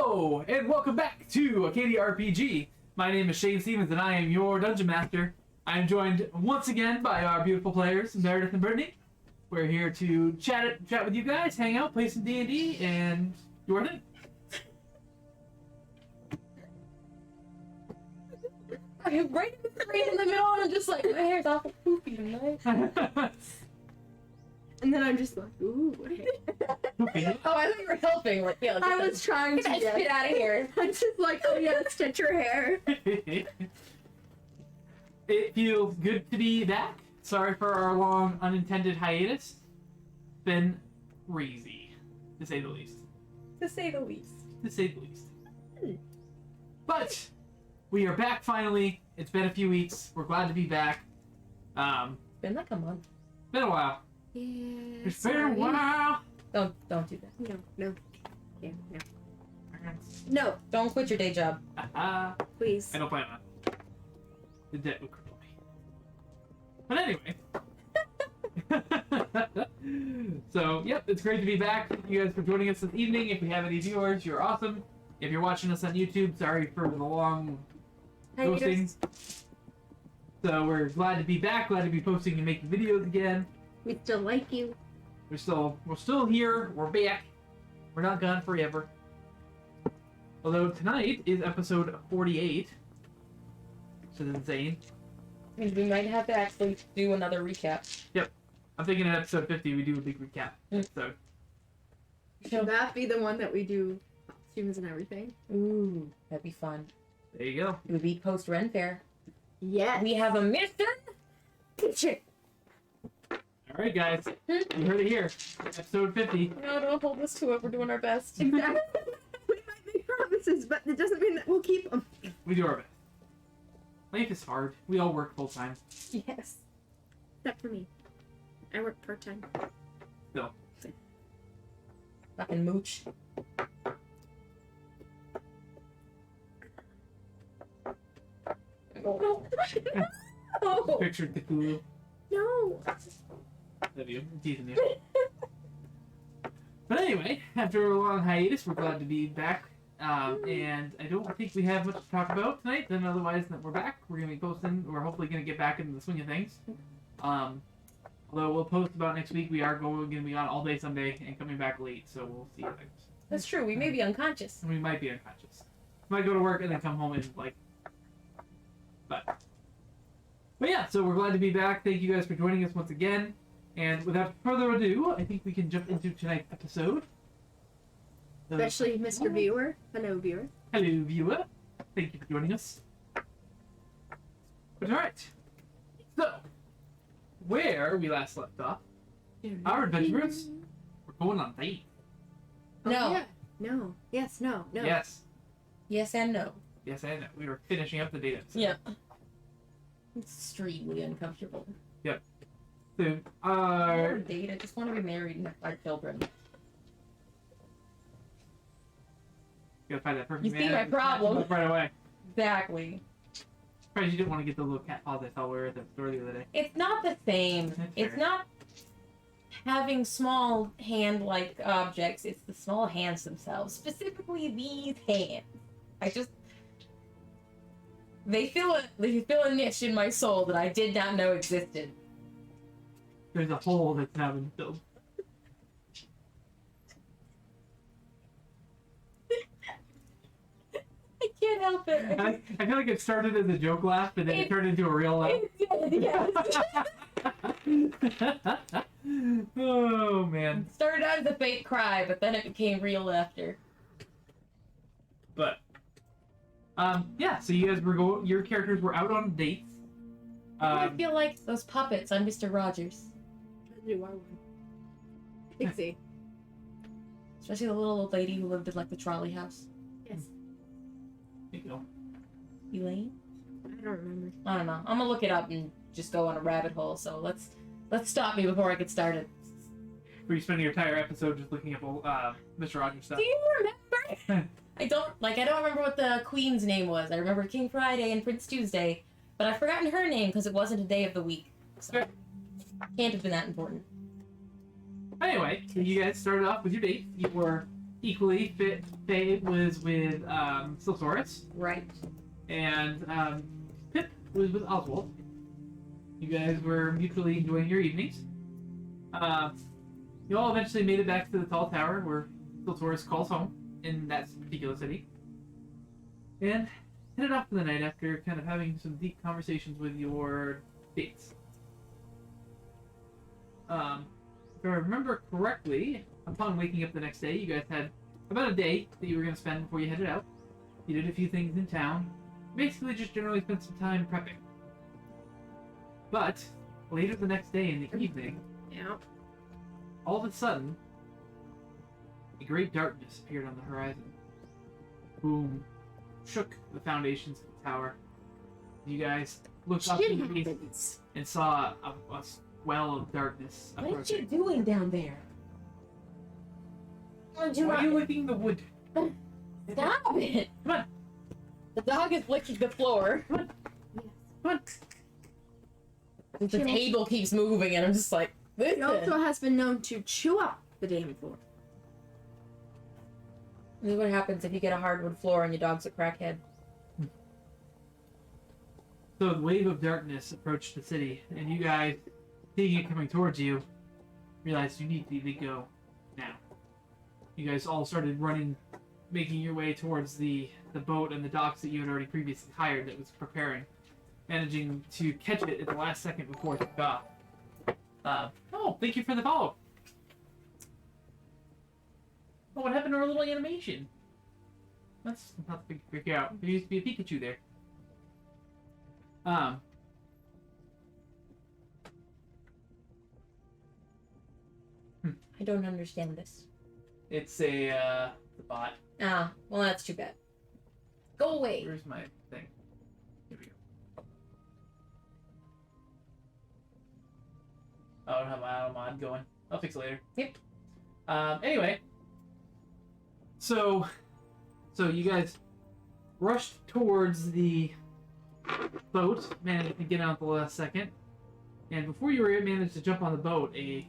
Hello, and welcome back to Acadia RPG. My name is Shane Stevens, and I am your Dungeon Master. I am joined once again by our beautiful players, Meredith and Brittany. We're here to chat with you guys, hang out, play some D&D, and do our thing. I'm right in the middle, and I'm just like, my hair's awful poofy tonight. And then I'm just like, ooh. Okay. Oh, I thought you were helping. Like, yeah, I was trying to get that shit out of here. I'm just like, oh yeah, stitch your hair. It feels good to be back. Sorry for our long unintended hiatus. Been crazy, to say the least. To say the least. To say the least. But we are back finally. It's been a few weeks. We're glad to be back. It's been like a month. Been a while. Yeah. It's been a while. Don't do that. No. Yeah, no. No, Don't quit your day job. I please. don't plan on it. The debt will cripple me. But anyway. So, yep, it's great to be back. Thank you guys for joining us this evening. If we have any viewers, you're awesome. If you're watching us on YouTube, sorry for the long ghosting. So we're glad to be back, glad to be posting and making videos again. We still like you. We're still here. We're back. We're not gone forever. Although tonight is episode 48, which is insane. Means we might have to actually do another recap. Yep. I'm thinking in episode 50 we do a big recap. So Should that be the one that we do costumes and everything? Ooh, that'd be fun. there you go. It would be post Ren Fair. Yes. We have a mission. Kitchen. All right, guys. You heard it here. Episode 50. No, don't hold us to it. We're doing our best. Exactly. We might make promises, but it doesn't mean that we'll keep them. We do our best. Life is hard. We all work full time. Yes. Except for me. I work part-time. Still. Fucking mooch. No. Pictured Cthulhu. No. Love you. I'm teasing you. But anyway, after a long hiatus, we're glad to be back. And I don't think we have much to talk about tonight. Then otherwise, that we're back. We're gonna be posting. We're hopefully gonna get back into the swing of things. Although we'll post about next week. We are gonna be on all day Sunday and coming back late, so we'll see how that goes. That's true. We may be unconscious. We might be unconscious. Might go to work and then come home and But yeah, so we're glad to be back. Thank you guys for joining us once again. And without further ado, I think we can jump into tonight's episode. Especially Mr. Viewer. Hello, viewer. Hello, viewer. Thank you for joining us. But alright. So, where we last left off, our adventurers were going on date. Oh, No. yeah. No. Yes, no. Yes. Yes and no. Yes, I know. We were finishing up the date episode. Yeah. Extremely uncomfortable. So, Or date. I just want to be married and have 5 children. gotta find that perfect You see man. my problem. Right away. Exactly. Surprised you didn't want to get the little cat paws I saw we were at the store the other day. It's not the same. That's It's fair. not having small hand-like objects. It's the small hands themselves. Specifically these hands. They fill a niche in my soul that I did not know existed. There's a hole that's now been filled. I can't help it. I feel like it started as a joke laugh, but then it turned into a real laugh. Oh man. It started out as a fake cry, but then it became real laughter. But yeah. So you guys were your characters were out on dates. I feel like those puppets on Mr. Rogers. You are one. Pixie. Especially the little old lady who lived in like the trolley house. Yes. There you go. Elaine? I don't remember. I don't know. I'm gonna look it up and just go on a rabbit hole, so let's stop me before I get started. Were you spending your entire episode just looking up Mr. Rogers stuff? Do you remember? I don't remember what the queen's name was. I remember King Friday and Prince Tuesday, but I've forgotten her name because it wasn't a day of the week. So Sure. can't have been that important. Anyway, so you guys started off with your date. You were equally, Faye was with Silsaurus, Right. and Pip was with Oswald. You guys were mutually enjoying your evenings. You all eventually made it back to the tall tower where Silsaurus calls home in that particular city, and headed off for the night after kind of having some deep conversations with your dates. If I remember correctly, upon waking up the next day, you guys had about a day that you were going to spend before you headed out. You did a few things in town. Basically just generally spent some time prepping. But, later the next day in the evening, Yeah. all of a sudden, a great darkness appeared on the horizon. Boom. Shook the foundations of the tower. You guys looked up Shit in the east happens. and saw a well of darkness What are you approaching. doing down there? Why are you licking the wood? Stop it! Come on, The dog is licking the floor. come on. The table keeps moving, and I'm just like, It also listen. has been known to chew up the damn floor. This is what happens if you get a hardwood floor and your dog's a crackhead. So the wave of darkness approached the city, and you guys, seeing it coming towards you, realized you need to go now. You guys all started running, making your way towards the boat and the docks that you had already previously hired that was preparing, managing to catch it at the last second before it took off. Thank you for the follow. Oh, what happened to our little animation? That's not to figure out. There used to be a Pikachu there. I don't understand this. It's a bot. Ah, well, that's too bad. Go away. Where's my thing? Here we go. Oh, I don't have my auto mod going. I'll fix it later. Yep. Anyway. So you guys rushed towards the boat, managed to get out at the last second, and before you were managed to jump on the boat, a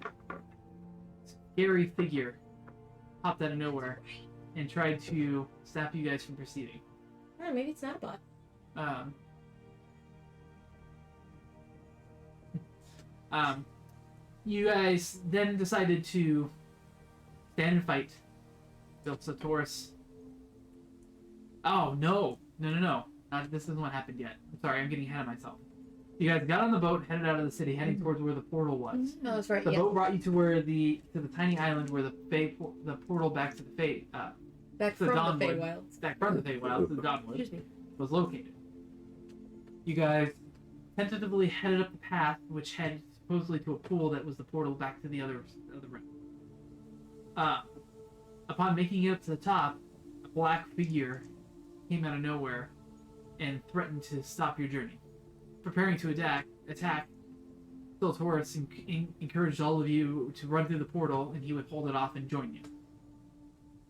scary figure popped out of nowhere and tried to stop you guys from proceeding. Oh, maybe it's not a bot. You guys then decided to stand and fight. Silsaurus. Oh, no. No. This isn't what happened yet. I'm sorry, I'm getting ahead of myself. You guys got on the boat, headed out of the city, heading towards where the portal was. No, that's right. The Yeah. boat brought you to where the tiny island where the portal back to the Fate, Back the from Dawnwood. the Feywilds. back from the Feywild to the Dawnwood, Excuse me. was located. You guys tentatively headed up the path, which headed supposedly to a pool that was the portal back to the other room. Upon making it up to the top, a black figure came out of nowhere and threatened to stop your journey. Preparing to attack, Silsaurus encouraged all of you to run through the portal, and he would hold it off and join you.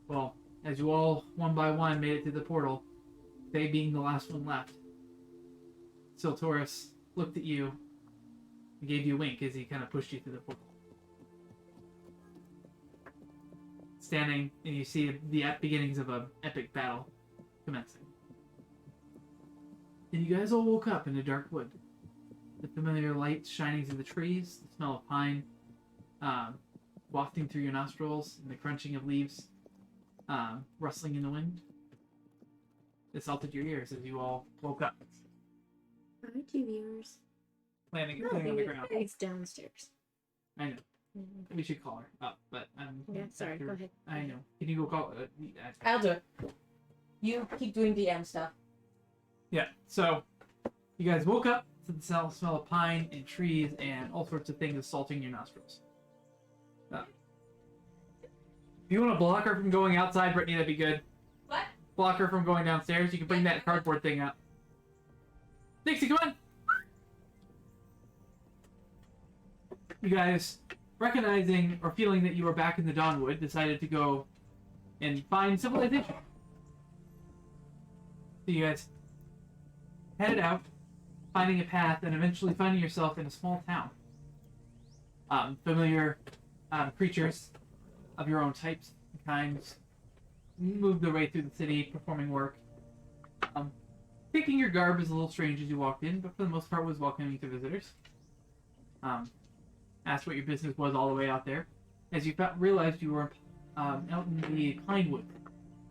Well, as you all, one by one, made it through the portal, they being the last one left, Silsaurus looked at you and gave you a wink as he kind of pushed you through the portal. Standing, and you see the beginnings of an epic battle commencing. And you guys all woke up in a dark wood. The familiar light shining through the trees, the smell of pine, wafting through your nostrils, and the crunching of leaves, rustling in the wind. It salted your ears as you all woke up, Hi, two viewers. landing on the ground. It's downstairs. I know. We should call her up, but Yeah, sorry, go ahead. I know. Can you go call? I'll do it. You keep doing DM stuff. Yeah. So, you guys woke up to the smell of pine and trees and all sorts of things assaulting your nostrils. If you want to block her from going outside, Brittany, that'd be good. What? Block her from going downstairs. You can bring that cardboard thing up. Dixie, come on. You guys, recognizing or feeling that you were back in the Dawnwood, decided to go and find civilization. So you guys headed out, finding a path, and eventually finding yourself in a small town. Familiar creatures of your own types and kinds move their way through the city, performing work. Picking your garb is a little strange as you walked in, but for the most part was welcoming to visitors. Asked what your business was all the way out there. As you realized you were out in the Pinewood,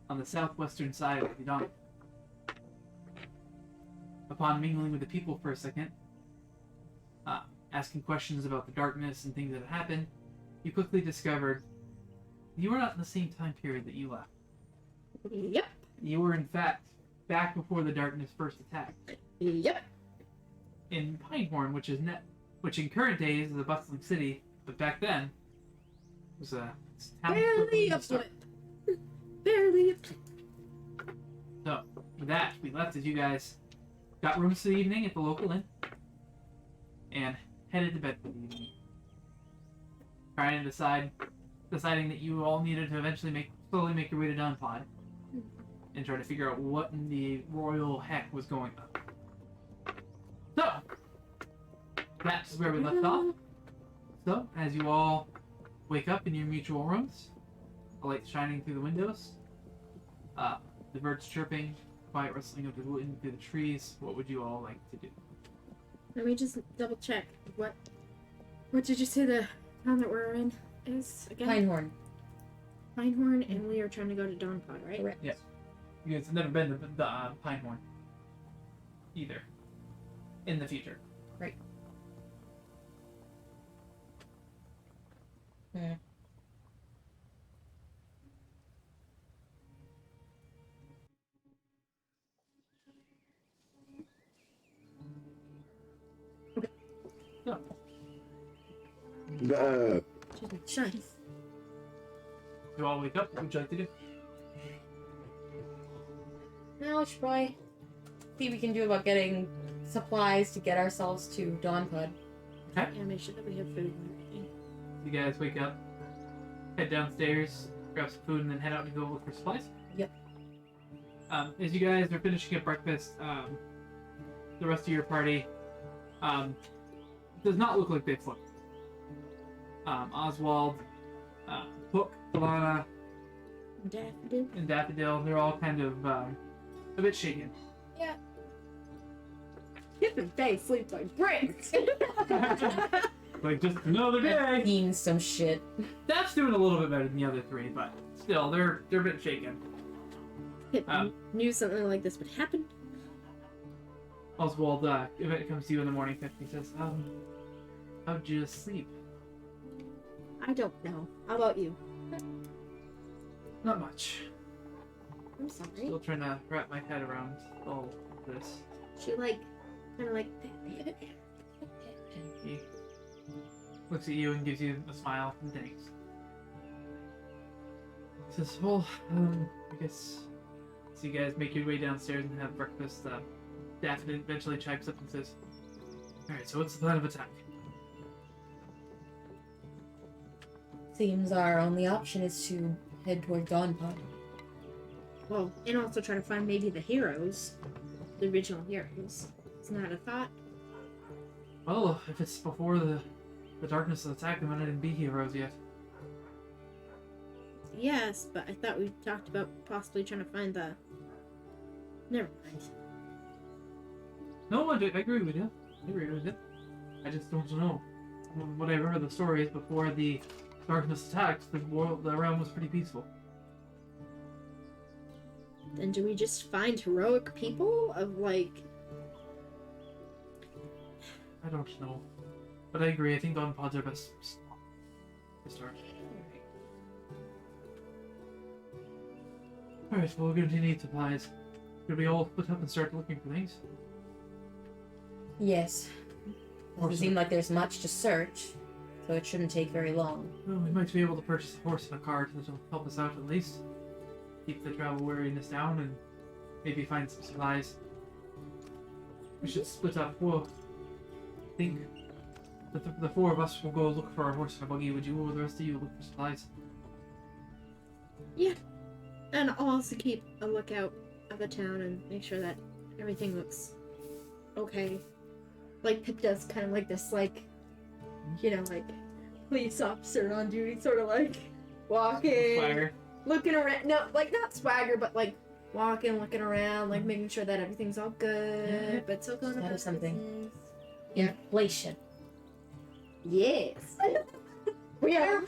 on the southwestern side of the Donut. Upon mingling with the people for a second, asking questions about the darkness and things that had happened, you quickly discovered you were not in the same time period that you left. Yep. You were, in fact, back before the darkness first attacked. Yep. In Pinehorn, which in current days is a bustling city, but back then was a town. Barely a flip. Barely a flip. So, with that, we left as you guys got rooms for the evening at the local inn and headed to bed for the evening. Trying to deciding that you all needed to eventually slowly make your way to Dawnpod and try to figure out what in the royal heck was going on. So, that's where we left off. So, as you all wake up in your mutual rooms, the light shining through the windows, the birds chirping, quiet rustling of the wind through the trees, what would you all like to do? Let me just double check. What did you say the town that we're in is again? Pinehorn. Pinehorn, and we are trying to go to Dawnpod, right? Correct. Yes. You guys have never been to the Pinehorn either. In the future. Right. So, Shine. you all wake up, what would you like to do? Now we should probably see what we can do about getting supplies to get ourselves to Dawnpod. Yeah, make sure that we have food and everything. You guys wake up, head downstairs, grab some food, and then head out to go look for supplies. Yep. As you guys are finishing up breakfast, the rest of your party does not look like they've slept. Oswald, Hook, Alana, Daffodil. and Daffodil, they're all kind of a bit shaken. Different day sleep like bricks. Like, just another day. Means some shit. Daph's doing a little bit better than the other three, but still, they're a bit shaken. Knew something like this would happen. Oswald, if it comes to you in the morning, he says, how'd you sleep? I don't know. How about you? Not much. I'm sorry. Still trying to wrap my head around all this. She kind of like. He looks at you and gives you a smile and thanks. He says, well, I guess so you guys make your way downstairs and have breakfast. Daphne eventually chimes up and says, alright, so what's the plan of attack? Seems our only option is to head toward Dawnpod. Well, and also try to find maybe the heroes, the original heroes. Isn't that a thought? Well, if it's before the darkness has attacked them, I didn't be heroes yet. Yes, but I thought we talked about possibly trying to find the. Never mind. No, I agree with you. I agree with you. I just don't know. What I've heard of the stories before the darkness attacked, the realm was pretty peaceful. Then do we just find heroic people of like? I don't know. But I agree, I think Dawnpods are best to start. Alright, well, we're going to need supplies. Should we all split up and start looking for things? Yes. Or Doesn't seem like there's much to search, so it shouldn't take very long. Well, we might be able to purchase a horse and a cart that'll help us out at least. Keep the travel weariness down and maybe find some supplies. We should split up. Well, I think the four of us will go look for a horse and a buggy. Would you or the rest of you look for supplies? Yeah. And I'll also keep a lookout of the town and make sure that everything looks okay. Like Pip does kind of like this, like, you know, like police officer on duty, sort of like walking. Fire. looking around. No, like not swagger, but like walking, looking around, like making sure that everything's all good, but still going That about is something. business. Inflation. Yes. We are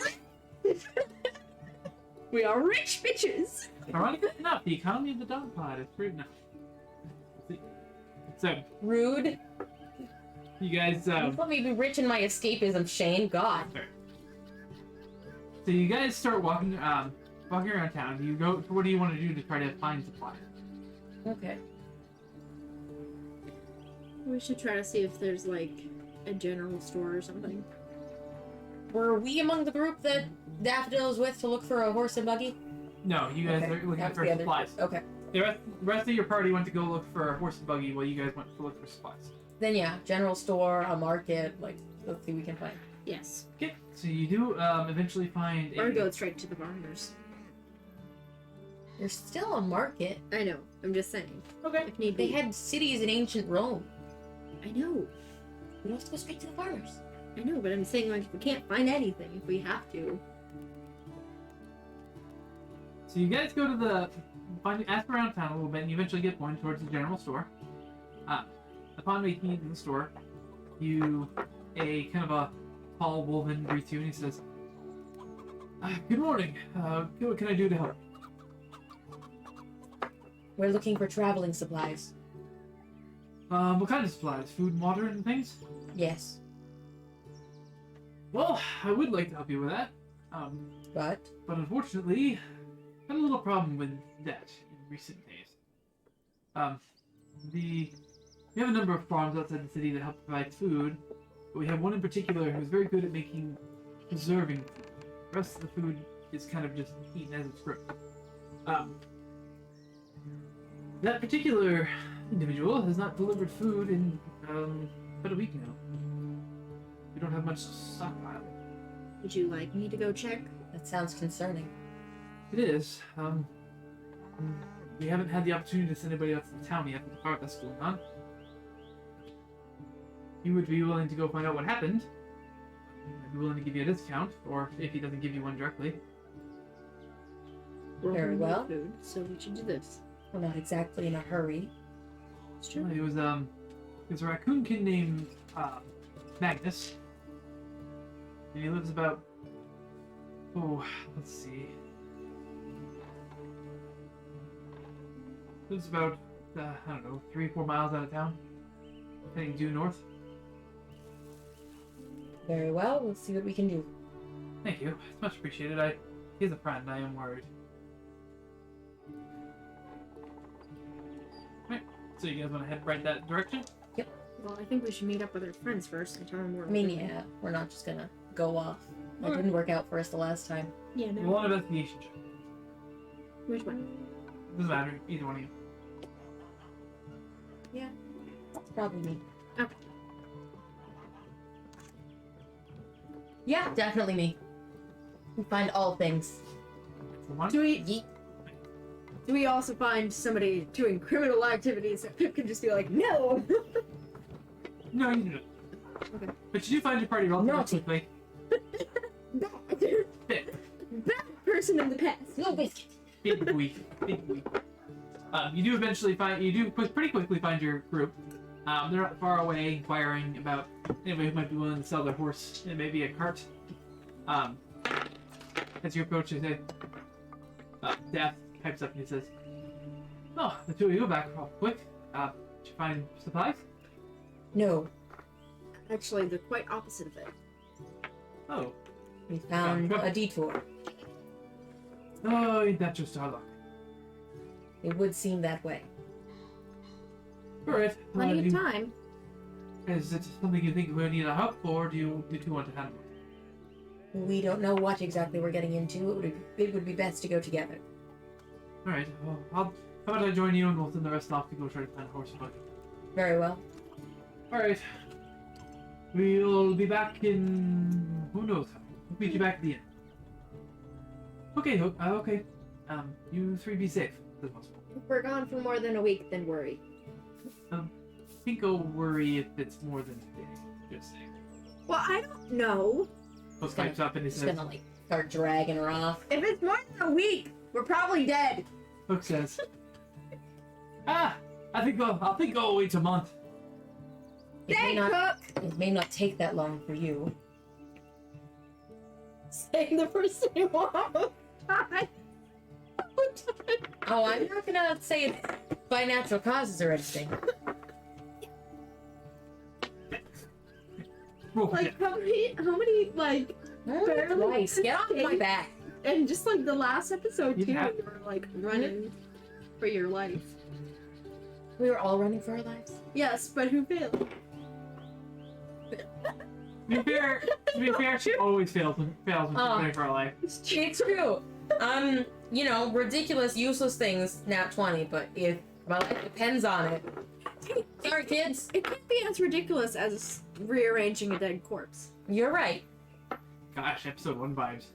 we are rich bitches. Ironically enough, the economy of the dog pod is pretty nice. So, Rude. you guys, You let me be rich in my escapism, Shane. God. so you guys start walking around town. You go. What do you want to do to try to find supplies? Okay. We should try to see if there's like a general store or something. Were we among the group that Daffodil is with to look for a horse and buggy? No, you guys Okay, are looking that's for the other- supplies. Okay. The rest of your party went to go look for a horse and buggy, while you guys went to look for supplies. Then yeah, general store, a market, like let's see what we can find. Yes. Okay, so you do eventually find Or a. go straight to the farmers. There's still a market. I know. I'm just saying. Okay. If need They be. had cities in ancient Rome. I know. We don't have to go straight to the farmers. I know, but I'm saying like we can't find anything if we have to. So you guys go to ask around town a little bit, and you eventually get pointed towards the general store. Upon making it in the store, a kind of a tall woman greets you, and he says, "Good morning. What can I do to help?" We're looking for traveling supplies. What kind of supplies? Food and water and things? Yes. Well, I would like to help you with that. But But unfortunately, had a little problem with that in recent days. We have a number of farms outside the city that help provide food, but we have one in particular who's very good at preserving food. The rest of the food is kind of just eaten as it's grown. That particular individual has not delivered food in about a week now. We don't have much stockpile. Would you like me to go check? that sounds concerning. It is. We haven't had the opportunity to send anybody else to town yet with the part that's going on. You would be willing to go find out what happened. I'd be willing to give you a discount, or if he doesn't give you one directly. We're Very hungry well. Food, so we should do this. We're not exactly in a hurry. It's true. It was a raccoon kid named Magnus, and he lives about let's see, lives about I don't know, 3-4 miles out of town, heading due north. Very well. We'll see what we can do. Thank you, it's much appreciated. He's a friend. I am worried. Right, so you guys want to head right that direction? Well, I think we should meet up with our friends first and tell them we're. I mean, yeah, we're not just gonna go off. That Alright. didn't work out for us the last time. Yeah, no. Roll an investigation check. Which one? Doesn't matter, either one of you. It's probably me. Okay. Yeah, definitely me. We find all things. For one. Do we? Yeet. Do we also find somebody doing criminal activities that Pip can just be like, no? No, you do not. Okay. But you do find your party relatively Naughty. quickly. Bad. Bit. Bad person in the past. No biscuit. Big week. Big week. You do eventually pretty quickly find your group. They're not far away, inquiring about anybody who might be willing to sell their horse and maybe a cart. As you approach, you say, Death pipes up and he says, "Oh, the two of you are back real quick. Did you find supplies?" No, Actually, they're quite opposite of it. Oh. we found a detour. Oh, ain't that just our luck? It would seem that way. Alright. Plenty of time. Is it something you think we need our help, or do you want to handle it? We don't know what exactly we're getting into. It would be best to go together. Alright, well, how about I join you and we'll send the rest off to go try to find a horse and buggy. Very well. Alright. We'll be back in... who knows? We'll meet you back at the end. Okay, okay. You three be safe, as possible. If we're gone for more than a week, then worry. I think I'll worry if it's more than a day. Just saying. Well, I don't know. Post pipes up and he Just says, gonna like start dragging her off. If it's more than a week, We're probably dead. Hook says, I think I'll wait a month. Thanks, Hook. It may not take that long for you. Saying the person who won. Oh, I'm not gonna say it by natural causes or anything. Like how many like barely Twice. Get off my back. and just like the last episode You too, have- you were like running for your life. We were all running for our lives. Yes, but who failed? To be fair, she always fails when she's running for her life. It's true. Ridiculous, useless things, nat 20, but if my life depends on it. Sorry, kids. It can't be as ridiculous as rearranging a dead corpse. You're right. Gosh, episode 1 vibes.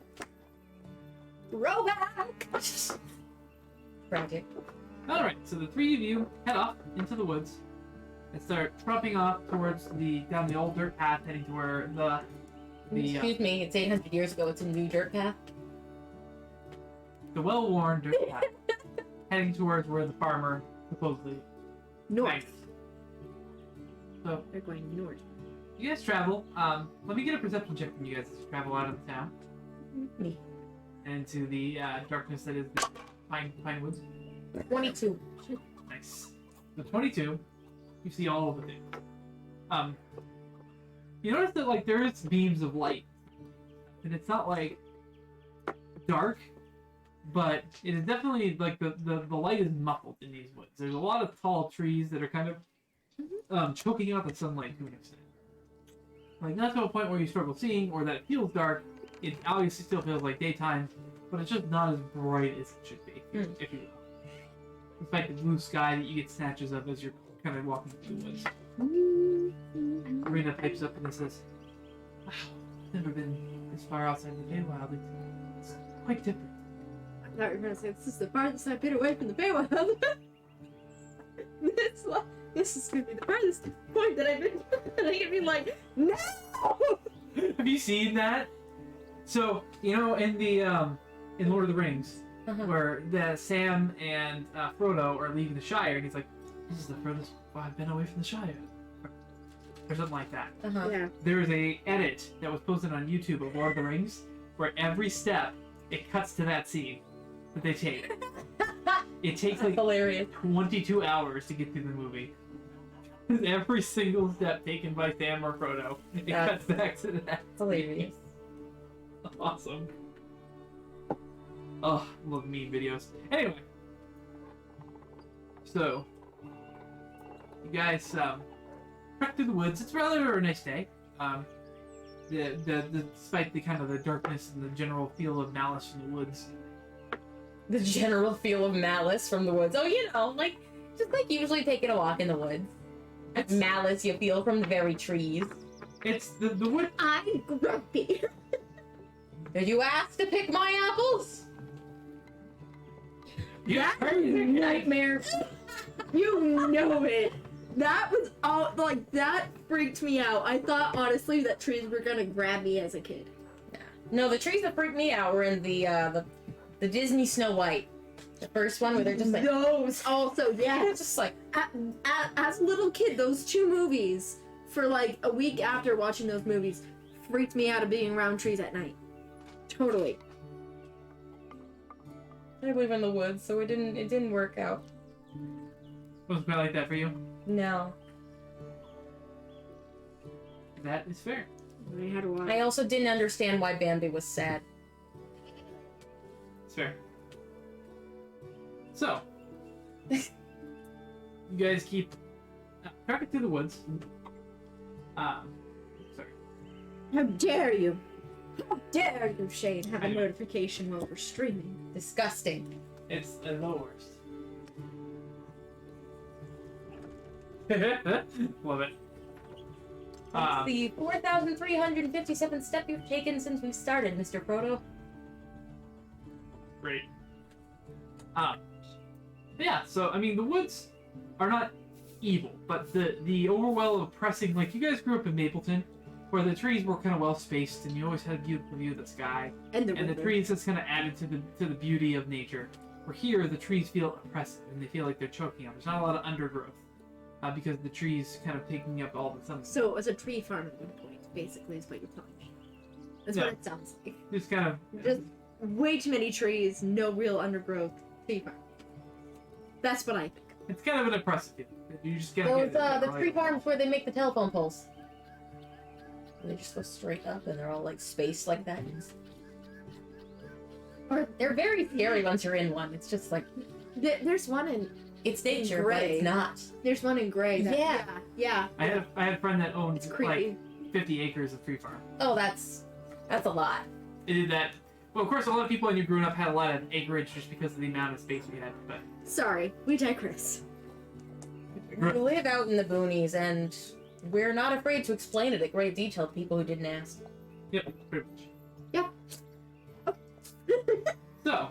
Throwback! Tragic. Alright, so the three of you head off into the woods and start tromping off towards down the old dirt path heading to where the Excuse me, it's 800 years ago. It's a new dirt path. well-worn dirt path heading towards where the farmer supposedly North. hangs. So They're going north. you guys travel. Let me get a perception check from you guys as you travel out of the town Me. and into the darkness that is the pine woods. 22. Nice. The 22, you see all of the things. You notice that like there is beams of light, and it's not like dark, but it is definitely like the light is muffled in these woods. There's a lot of tall trees that are kind of choking out the sunlight to an extent. Like not to a point where you struggle seeing or that it feels dark. It obviously still feels like daytime, but it's just not as bright as it should be. If you will. Despite the blue sky that you get snatches of as you're kind of walking through the woods. Marina pipes up and says, "Wow, I've never been this far outside the Feywild. It's quite different." I thought you were gonna say this is the farthest I've been away from the Feywild. This is gonna be the farthest point that I've been. And I'm gonna be like, no. Have you seen that? So in the in Lord of the Rings, where the Sam and Frodo are leaving the Shire, and he's like, "This is the furthest I've been away from the Shire," or something like that. Yeah. There is a edit that was posted on YouTube of Lord of the Rings, where every step it cuts to that scene that they take. It takes like Hilarious. 22 hours to get through the movie. Every single step taken by Sam or Frodo, it cuts back to that. Hilarious. Awesome. Oh, I love meme videos. Anyway, so you guys trek through the woods. It's rather a nice day. Despite the kind of the darkness and the general feel of malice from the woods. The general feel of malice from the woods. Oh, just like usually taking a walk in the woods. That malice you feel from the very trees. It's the wood. I'm grumpy. Did you ask to pick my apples? Yeah. That is a nightmare. You know it. That was all like that freaked me out. I thought honestly that trees were gonna grab me as a kid. No, the trees that freaked me out were in the Disney Snow White. The first one where they're just like Those also, yeah. it's just like As a little kid, those two movies for like a week after watching those movies freaked me out of being around trees at night. Totally. I live in the woods, so it didn't work out. Wasn't quite like that for you. No. That is fair. I had to watch. I also didn't understand why Bambi was sad. It's fair. So, you guys keep trekking through the woods. Sorry. How dare you? How dare you, Shane, have a Anyway. notification while we're streaming? Disgusting. It's the worst. Love it. That's the 4,357th step you've taken since we started, Mr. Frodo. Great. Yeah, so, I mean, the woods are not evil, but the overwhelm of pressing, like, you guys grew up in Mapleton, where the trees were kind of well spaced, and you always had a beautiful view of the sky. And the And the river. trees just kind of added to the beauty of nature. Where here, the trees feel oppressive, and they feel like they're choking up. There's not a lot of undergrowth, because the trees kind of taking up all the sun. So it was a tree farm at one point, basically, is what you're telling me. That's Yeah. what it sounds like. Just kind of... Just way too many trees, no real undergrowth, tree farm. That's what I think. It's kind of an oppressive feeling. You just get Those, the tree farms where they make the telephone poles. And they just go straight up and they're all like spaced like that. Or they're very scary once you're in one. It's just like, There's one in it's nature, but gray. it's not. There's one in Gray. That, Yeah. yeah. I had a friend that owned It's creepy. like 50 acres of tree farm. Oh, that's a lot. They did that. Well, of course, a lot of people when you grew up had a lot of acreage just because of the amount of space we had. But Sorry, we digress. We live out in the boonies, and we're not afraid to explain it at great detail to people who didn't ask. yep, pretty much. Yeah. So,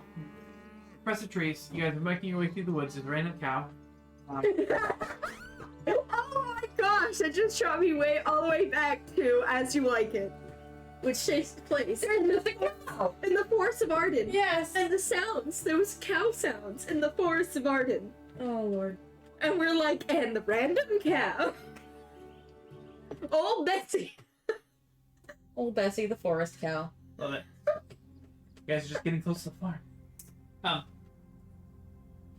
impressive trees. You guys are making your way through the woods. There's a random cow. Oh my gosh, that just shot me way all the way back to As You Like It, which takes place in the Forest of Arden. Yes. And the sounds, there was cow sounds in the Forest of Arden. Oh lord. And we're like, and the random cow. Old Betsy. Old Bessie, the forest cow. Love it. You guys are just getting close to the farm.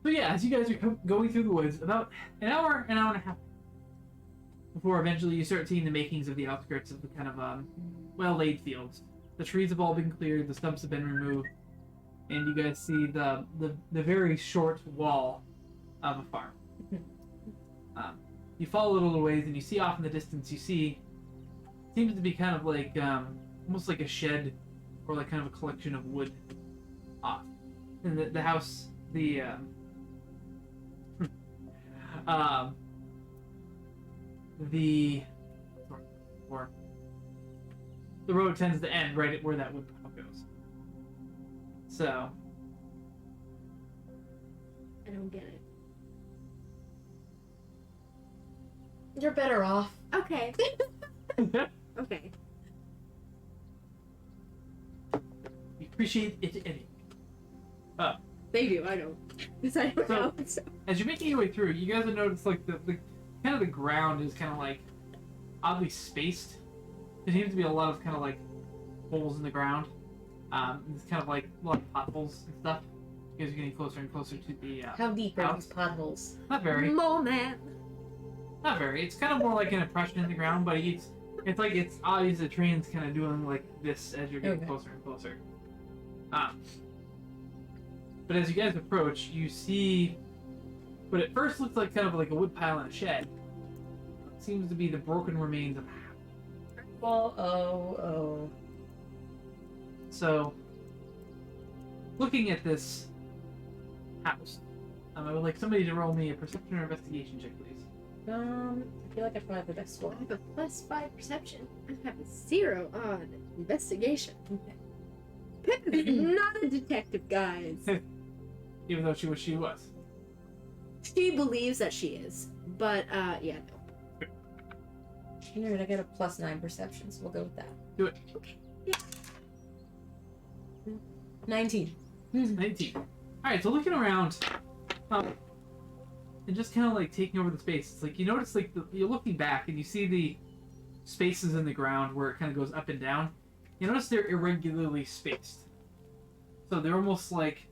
So yeah, as you guys are going through the woods, about an hour and a half before eventually you start seeing the makings of the outskirts of the kind of well-laid fields. The trees have all been cleared, the stumps have been removed, and you guys see the very short wall of a farm. You follow a little ways and you see off in the distance, you see, seems to be kind of like, almost like a shed or like kind of a collection of wood off. And the house, the road tends to end right at where that wood pile goes. So, I don't get it. You're better off. Okay. Okay. you appreciate it anyway. They do, I don't. Because I don't know. So. As you're making your way through, you guys have noticed like the kind of the ground is kind of like oddly spaced. There seems to be a lot of kind of like holes in the ground. It's kind of like a lot of potholes and stuff. You guys are getting closer and closer to the How deep are house. these potholes? Not very. Moment. Not very. It's kind of more like an impression in the ground, but it's like it's obvious the train's kind of doing like this as you're getting Okay. closer and closer. But as you guys approach, you see what at first looks like kind of like a wood pile in a shed. It seems to be the broken remains of a house. Oh. So, looking at this house, I would like somebody to roll me a perception or investigation check, please. I feel like I probably have the best I one. have a +5 perception. I have a 0 on investigation. Pip is not a detective, guys. Even though she wished she was. She believes that she is. But, yeah, no. Alright, I got a +9 perception, so we'll go with that. Do it. Okay. Yeah. 19. 19. Alright, so looking around, and just kind of like taking over the space, it's like you notice like you're looking back and you see the spaces in the ground where it kind of goes up and down. You notice they're irregularly spaced. So they're almost like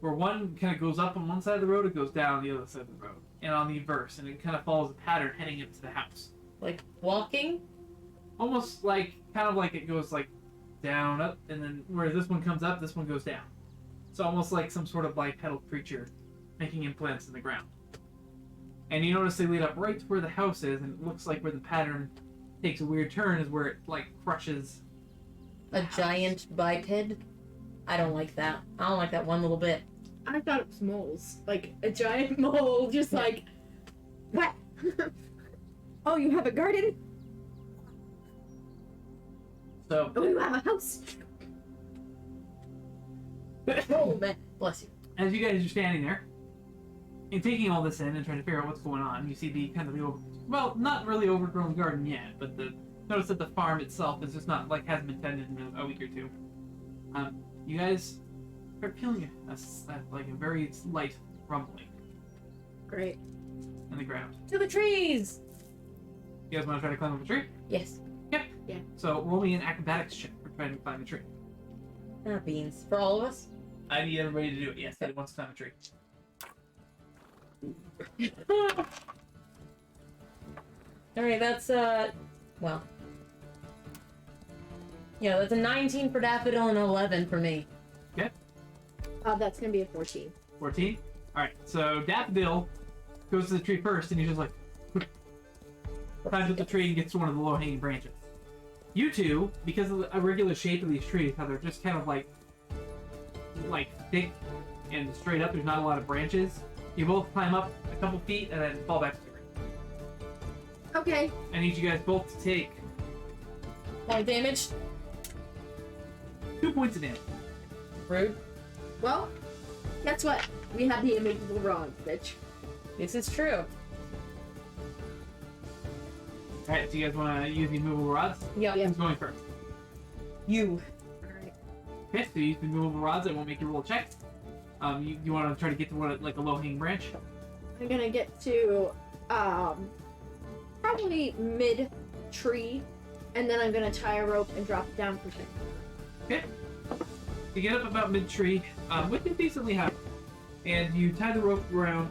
where one kind of goes up on one side of the road, it goes down on the other side of the road. And on the inverse, and it kind of follows a pattern heading up to the house. Like walking? Almost like, kind of like it goes like down, up, and then where this one comes up, this one goes down. So almost like some sort of bipedal creature making implants in the ground. And you notice they lead up right to where the house is, and it looks like where the pattern takes a weird turn is where it like crushes. A giant biped? I don't like that. I don't like that one little bit. I thought it was moles. Like, a giant mole, just like... What? Oh, you have a garden? So Oh, you have a house? Oh man, bless you. as you guys are standing there and taking all this in and trying to figure out what's going on, you see the kind of the well, not really overgrown garden yet, but the notice that the farm itself is just not like hasn't been tended in a week or two. You guys start feeling like a very slight rumbling Great. in the ground. To the trees! You guys want to try to climb up a tree? Yes. So roll me an acrobatics check for trying to climb a tree. Ah, beans. For all of us? I need everybody to do it. Yes, that wants to climb a tree. Alright, that's, well. Yeah, that's a 19 for Daffodil and an 11 for me. That's gonna be a 14. 14. All right. So Daffodil goes to the tree first, and he's just like climbs up the tree and gets to one of the low-hanging branches. You two, because of the irregular shape of these trees, how they're just kind of like thick and straight up. There's not a lot of branches. You both climb up a couple feet and then fall back to the ground. Okay. I need you guys both to take Point damage? 2 points of damage. Rude. Well, guess what? We have the immovable rods, bitch. This is true. All right. So you guys want to use the movable rods? Yeah. Who's going first? You. Alright. Okay. So you use the movable rods. I won't make you roll a check. You want to try to get to one like a low-hanging branch? I'm gonna get to, probably mid-tree, and then I'm gonna tie a rope and drop it down for 10. Okay. You get up about mid-tree, with it decently high, and you tie the rope around,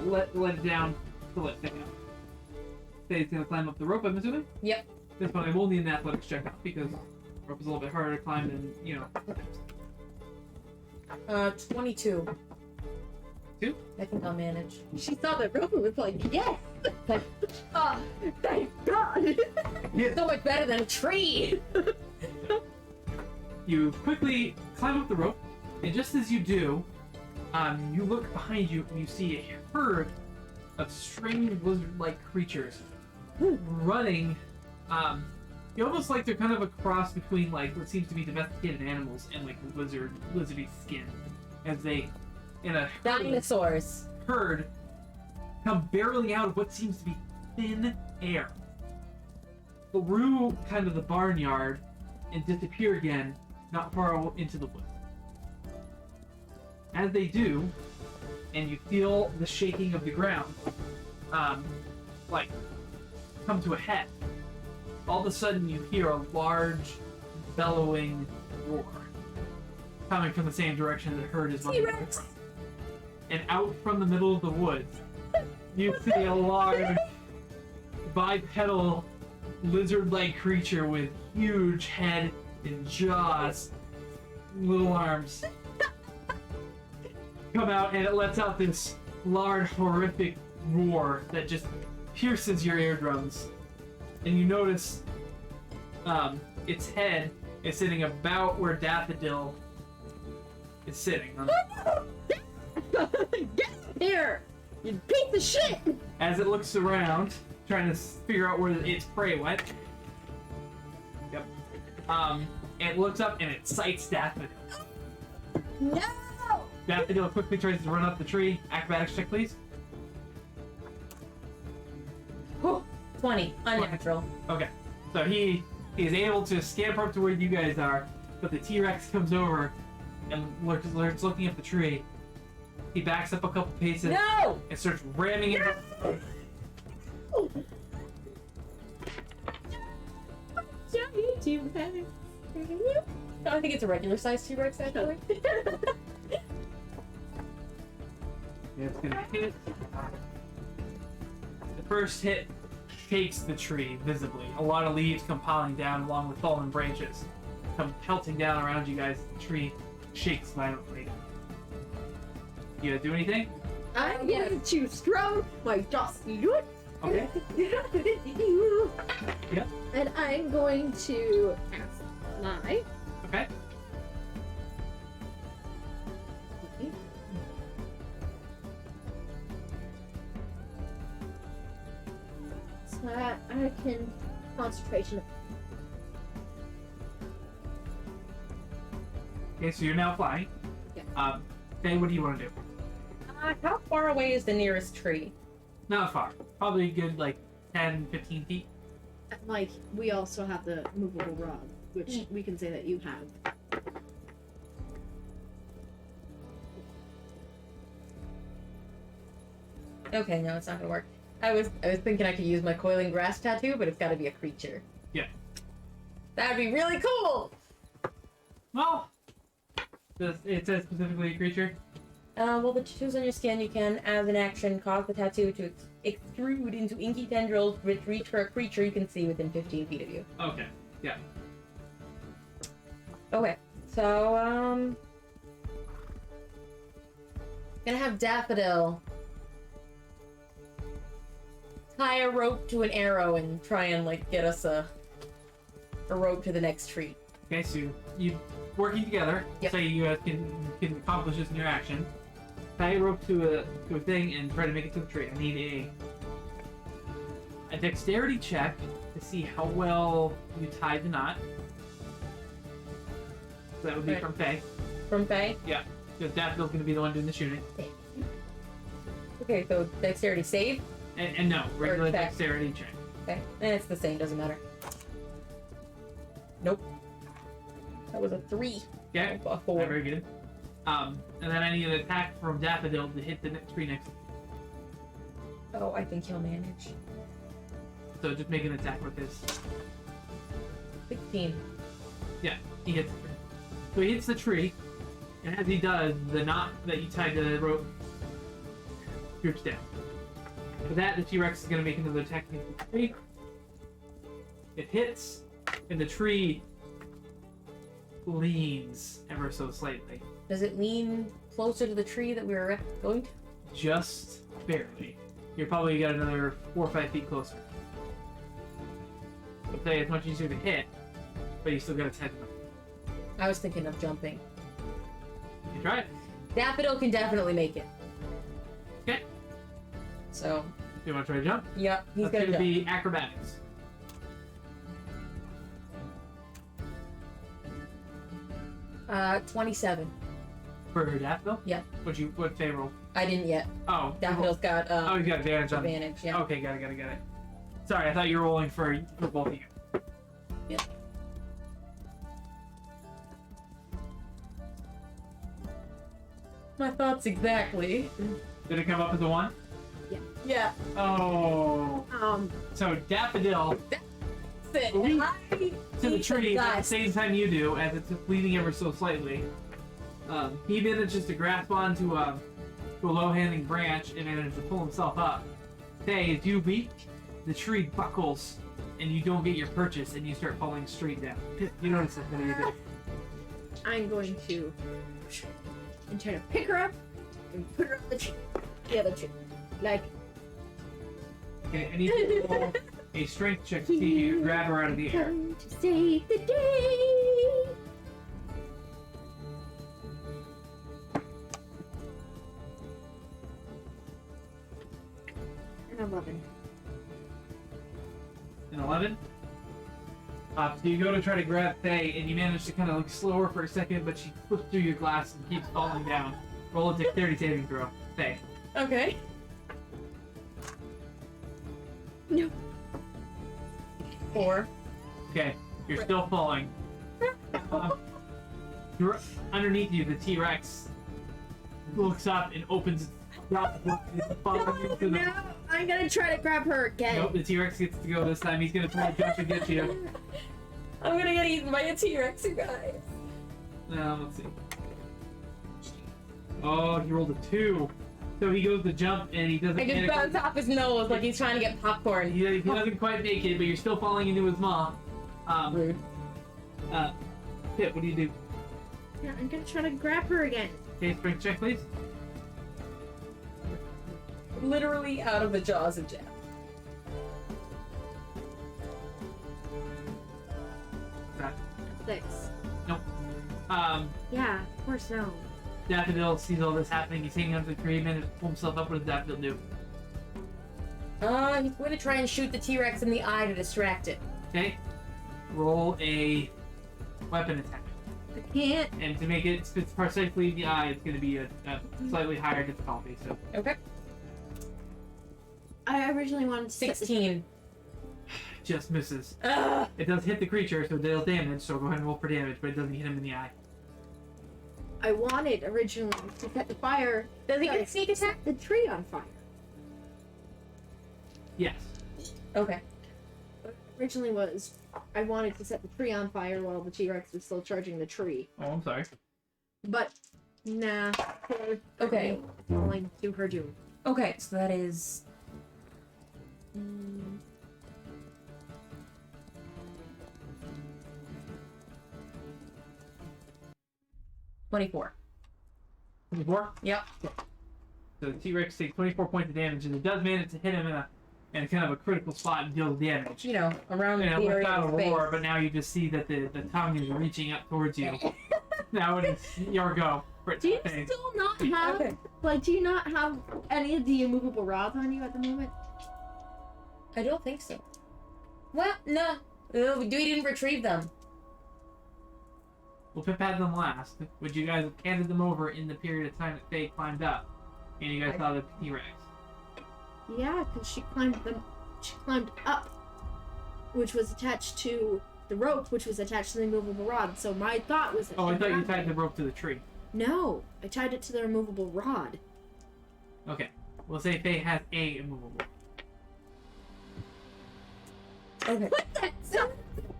let it down to let it stick out. Say it's gonna climb up the rope, I'm assuming? Yep. This one I will need an athletics check out because rope is a little bit harder to climb than, 22. 2? I think I'll manage. She saw the rope and was like, yes! Oh, thank God! So much better than a tree! You quickly climb up the rope, and just as you do, you look behind you and you see a herd of strange lizard-like creatures running. You almost like they're kind of a cross between like what seems to be domesticated animals and like lizardy skin, as they, in a Dinosaurs. herd, come barreling out of what seems to be thin air, through kind of the barnyard, and disappear again not far into the woods. As they do, and you feel the shaking of the ground, come to a head. All of a sudden, you hear a large, bellowing roar coming from the same direction the herd is running away T-Rex! from. And out from the middle of the woods, you see a large, bipedal, lizard-like creature with huge head and jaws, little arms, come out, and it lets out this large, horrific roar that just pierces your eardrums. And you notice its head is sitting about where Daffodil is sitting. Get here! You piece of shit! As it looks around, trying to figure out where its prey went. Yep. It looks up and it sights Daffodil. No! Daffodil quickly tries to run up the tree. Acrobatics check, please. 20. Unnatural. Okay. So he is able to scamper up to where you guys are, but the T-Rex comes over and starts looking at the tree. He backs up a couple paces No! and starts ramming it. No, I think it's a regular size T-Rex actually. It's gonna hit. The first hit shakes the tree visibly. A lot of leaves come piling down along with fallen branches. Come pelting down around you guys. The tree shakes violently. You gonna do anything? I'm going to strum my dusty wood. Okay. Yep. And I'm going to cast Fly. Okay. So that I can concentration. Okay, so you're now flying. Yeah. Okay, what do you want to do? How far away is the nearest tree? Not far. Probably a good, like, 10, 15 feet. Like, we also have the movable rod, which we can say that you have. Okay, no, it's not gonna work. I was thinking I could use my coiling grass tattoo, but it's got to be a creature. Yeah. That'd be really cool. Well, it says specifically a creature. Well, the tattoos on your skin, you can, as an action, cause the tattoo to extrude into inky tendrils which reach for a creature you can see within 15 feet of you. Okay. Yeah. Okay, so, gonna have Daffodil tie a rope to an arrow and try and, like, get us a rope to the next tree. Okay, so you working together. Yep. Say you guys can accomplish this in your action. Tie a rope to a thing and try to make it to the tree. I need a dexterity check to see how well you tied the knot. So that would be Right. from Faye. From Faye? Because Daffodil's going to be the one doing the shooting. Okay, so dexterity save. And no, regular check. dexterity check. Okay, and it's the same, doesn't matter. Nope. That was a 3. Okay. A 4. Very good. And then I need an attack from Daffodil to hit the next tree next to you. Oh, I think he'll manage. So just make an attack with this. 16. He hits the tree. So he hits the tree, and as he does, the knot that you tied to the rope droops down. For that, the T-Rex is going to make another attack against the tree. It hits, and the tree leans ever so slightly. Does it lean closer to the tree that we were going to? Just barely. You're probably got another 4 or 5 feet closer. So say it's much easier to hit, but you still got a 10. I was thinking of jumping. You try it. Daffodil can definitely make it. Okay. So, You want to try to jump? yep, he's That's gonna going to jump. be acrobatics. Uh, 27. For Daffodil? Yep. What Faye roll? I didn't yet. Oh. Daffodil's got Oh, you got advantage on. advantage. Yeah. Okay, got it. Sorry, I thought you were rolling for both of you. Yep. My thoughts exactly. Did it come up as a 1? Yeah. Oh. So Daffodil Sit. Leap I to the need some tree at the dust. same time you do, as it's bleeding ever so slightly. He manages to grasp onto a low-hanging branch and manages to pull himself up. Faye, as you leap, the tree buckles, and you don't get your purchase, and you start falling straight down. You notice it. What do you do? I'm going to and try to pick her up and put her up the other tree. Like, Okay, I need to roll a strength check to see you grab her out of the air. come to save the day. An 11. An 11? So you go to try to grab Faye, and you manage to kind of like slow her for a second, but she slips through your glass and keeps falling down. Roll a dexterity saving throw. Faye. Okay. No. 4. Okay, you're still falling. You're underneath you, the T-Rex looks up and opens its mouth and falling into the... No, I'm gonna try to grab her again. Nope, the T-Rex gets to go this time. He's gonna try to jump and get you. I'm gonna get eaten by a T-Rex, you guys. Let's see. Oh, he rolled a 2. So he goes to jump and he doesn't I just manage- bounce off his nose like he's trying to get popcorn. He doesn't quite make it, but you're still falling into his maw. Rude. Pip, what do you do? Yeah, I'm gonna try to grab her again. Okay, strength check, please. Literally out of the jaws of death. That. 6. Yeah, of course no. Daffodil sees all this happening. He's hanging onto the tree, and to pull himself up. What does Daffodil do? He's going to try and shoot the T-Rex in the eye to distract it. Okay. Roll a weapon attack. I can't. And to make it spits precisely in the eye, it's going to be a slightly higher difficulty. So Okay. I originally wanted to set the 16. just misses. Ugh. It does hit the creature, so it deals damage, so go ahead and roll for damage, but it doesn't hit him in the eye. I wanted originally to set the fire. Does he get a sneak attack? The tree on fire. Yes. Okay. But originally was I wanted to set the tree on fire while the T-Rex was still charging the tree. Oh, I'm sorry. But nah. Okay. Falling to her doom. Okay, so that is. 24. 24? Yep. So the T-Rex takes 24 points of damage, and it does manage to hit him in a kind of a critical spot and deals damage. You know, around And the it lets area out of a space. roar, but now you just see that the tongue is reaching up towards you. Now it is your go. Do you Thanks. still not have Okay. do you not have any of the immovable rods on you at the moment? I don't think so. Well, no. We didn't retrieve them. Well, Pip had them last. Would you guys have handed them over in the period of time that Faye climbed up? And you guys saw the T-Rex. Yeah, because she climbed up, which was attached to the rope, which was attached to the immovable rod. So my thought was that Oh, I she thought you grabbed tied it. the rope to the tree. No, I tied it to the removable rod. Okay. We'll say Faye has a immovable. Okay. What the?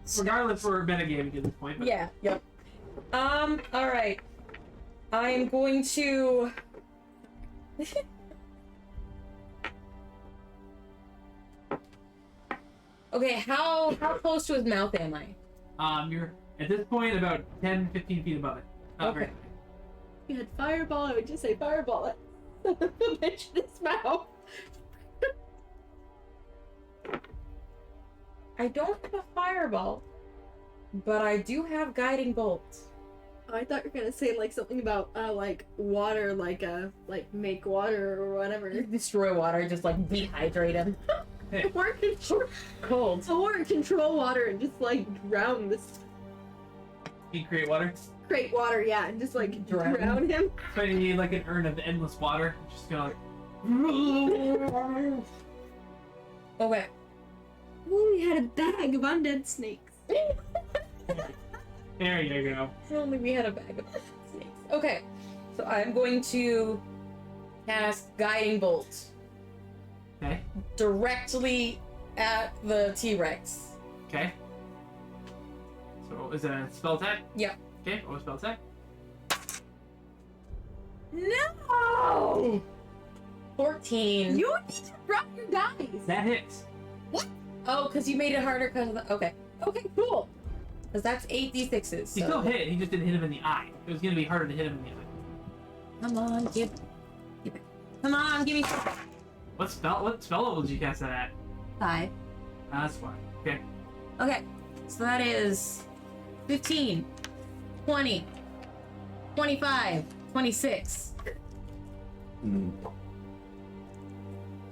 So, Regardless, we're metagaming at this point. But Yeah, yep. Alright. I'm going to. Okay, how close to his mouth am I? You're at this point about 10, 15 feet above it. Not very Okay. high. if you had fireball, I would just say fireball it. The bitch in his mouth. I don't have a fireball, but I do have guiding bolt. Oh, I thought you were gonna say like something about like water, like make water or whatever. Destroy water, just like dehydrate him. Or control, Cold. or control water and just like drown this. You create water. Create water, yeah, and just like Drown. drown him. So you need like an urn of endless water. Just gonna Okay. Ooh, we had a bag of undead snakes. There you go. If only we had a bag of snakes. Okay, so I'm going to cast Guiding Bolt Okay. directly at the T-Rex. Okay. So is it a spell attack? Yeah. Okay. What was spell attack? No! 14. You need to drop your dice. That hits. Oh, because you made it harder because of the... Okay. Okay, cool. Because that's 8d6s. He So... still hit. He just didn't hit him in the eye. It was gonna be harder to hit him in the eye. Come on, give it. Come on, give me... What spell level did you cast that at? 5. That's fine. Okay. Okay, so that is 15, 20, 25, 26.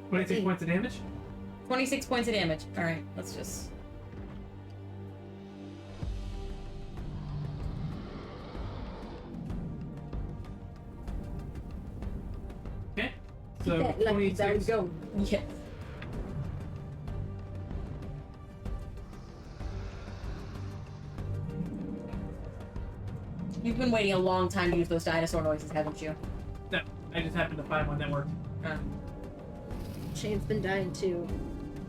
26 points of damage. 26 points of damage. Alright, let's just... Okay. So That lucky, there we 26. go. Yeah. You've been waiting a long time to use those dinosaur noises, haven't you? No, I just happened to find one that worked. Shane's been dying too.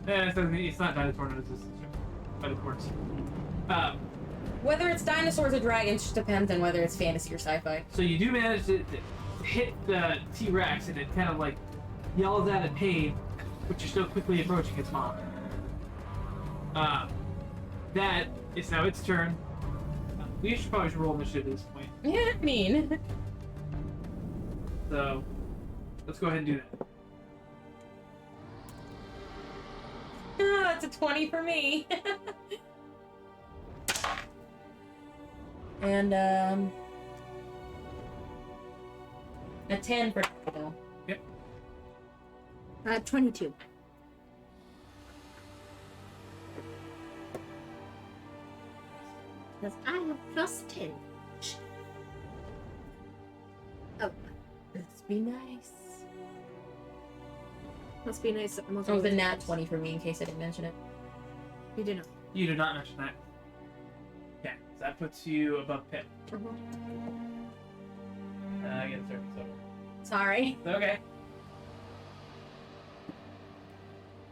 It's not dinosaur noises, but it works. Whether it's dinosaurs or dragons just depends on whether it's fantasy or sci-fi. So you do manage to hit the T-Rex, and it kind of like yells out in pain, but you're still quickly approaching its mom. That is now its turn. We should probably roll initiative at this point. Yeah, I mean... So let's go ahead and do that. Ah, it's a 20 for me. And, a 10 for Nico. 22. Because I have plus 10. Oh, Let's be nice. must be nice. So it was a nat 20 for me, in case I didn't mention it. You didn't. You did not mention that. Okay, so that puts you above Pip. I get a so. Sorry. It's okay.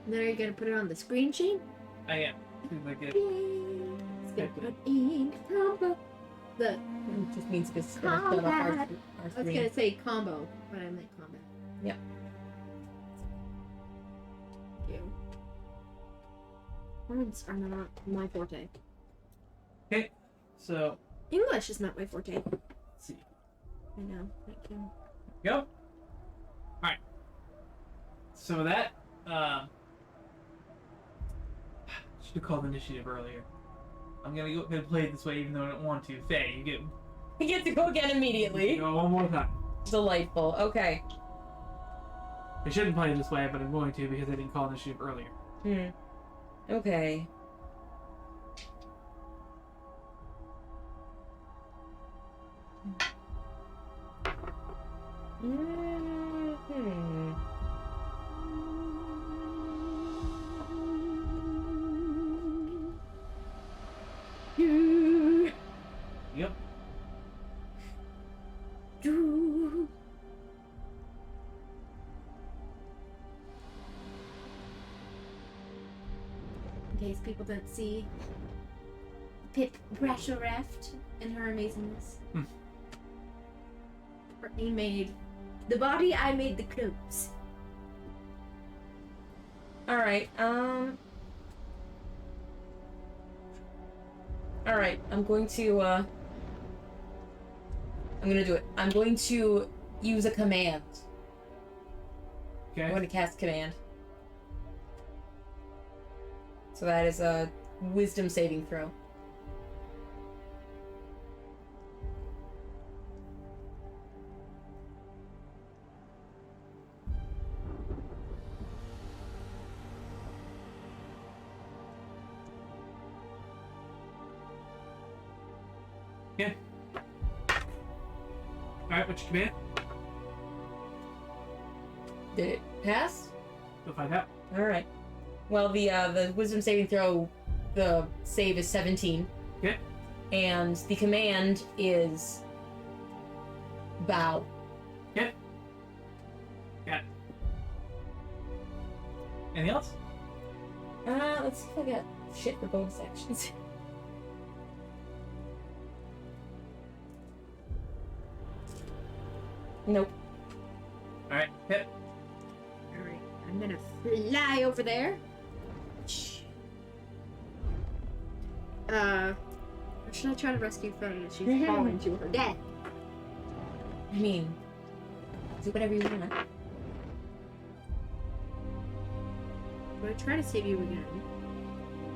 Then are you gonna put it on the screen, Shane? I am. Seems like it. It's gonna put in combo. The It just means because it's gonna fill up our I was screen. gonna say combo, but I meant combat. Yep. Thank you. Words are not my forte. Okay, so English is not my forte. let's see. I know. Thank you. Go. Alright. So that, should have called initiative earlier. I'm gonna play it this way even though I don't want to. Faye, you get We get to go again immediately. go one more time. Delightful. Okay. I shouldn't play it this way, but I'm going to because I didn't call initiative earlier. Okay. Hmm. Yep. In case people don't see Pip Brashareft and her amazingness. Brittany made the body, I made the clothes. Alright, Alright, I'm gonna do it. I'm going to use a command. I'm Okay. going to cast command. So that is a wisdom saving throw. Yeah. Alright, what's your command? Did it pass? Go find out. Alright. Well, the wisdom saving throw, the save is 17. Okay. And the command is bow. Okay. Got it. Anything else? Let's see if I got shit for bonus actions. Nope. Alright, Pip. Alright, I'm gonna fly over there. Or should I try to rescue Fern as she's falling to her death? I mean, do whatever you want. But I try to save you again.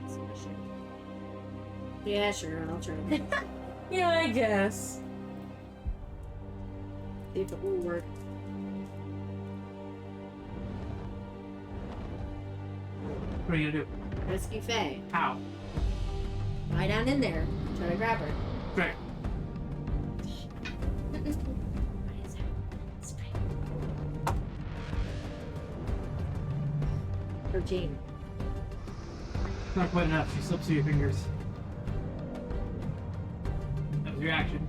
So I should. Yeah, sure, I'll try. Yeah, I guess. See if it will work. What are you gonna do? Rescue Faye. How? Lie down in there. Try to grab her. Great. What is that? Spray. Or Jane. Not quite enough. She slips through your fingers. That was your action.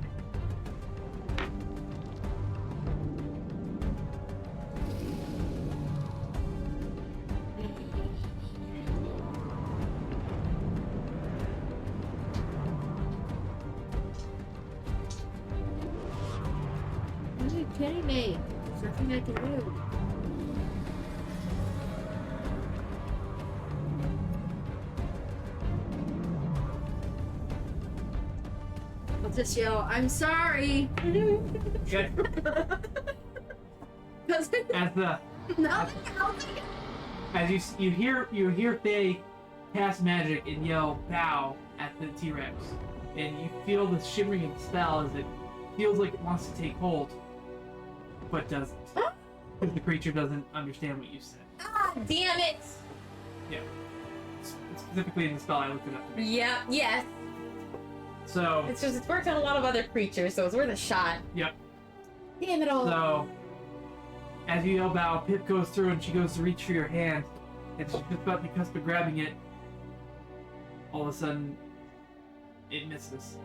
Are you kidding me? There's nothing I can do. I'll just yell, I'm sorry! Okay. Because As the nothing else. as you hear Faye cast magic and yell bow at the T-Rex, and you feel the shimmering of the spell as it feels like it wants to take hold, but doesn't. Because the creature doesn't understand what you said. Ah, damn it! Specifically in the spell, I looked it up today. Yeah, yes. So, It's just, it's worked on a lot of other creatures, so it's worth a shot. yep. Damn it all. So, as you yell bow, Pip goes through and she goes to reach for your hand, and she's just about to cusp of grabbing it, all of a sudden, it misses,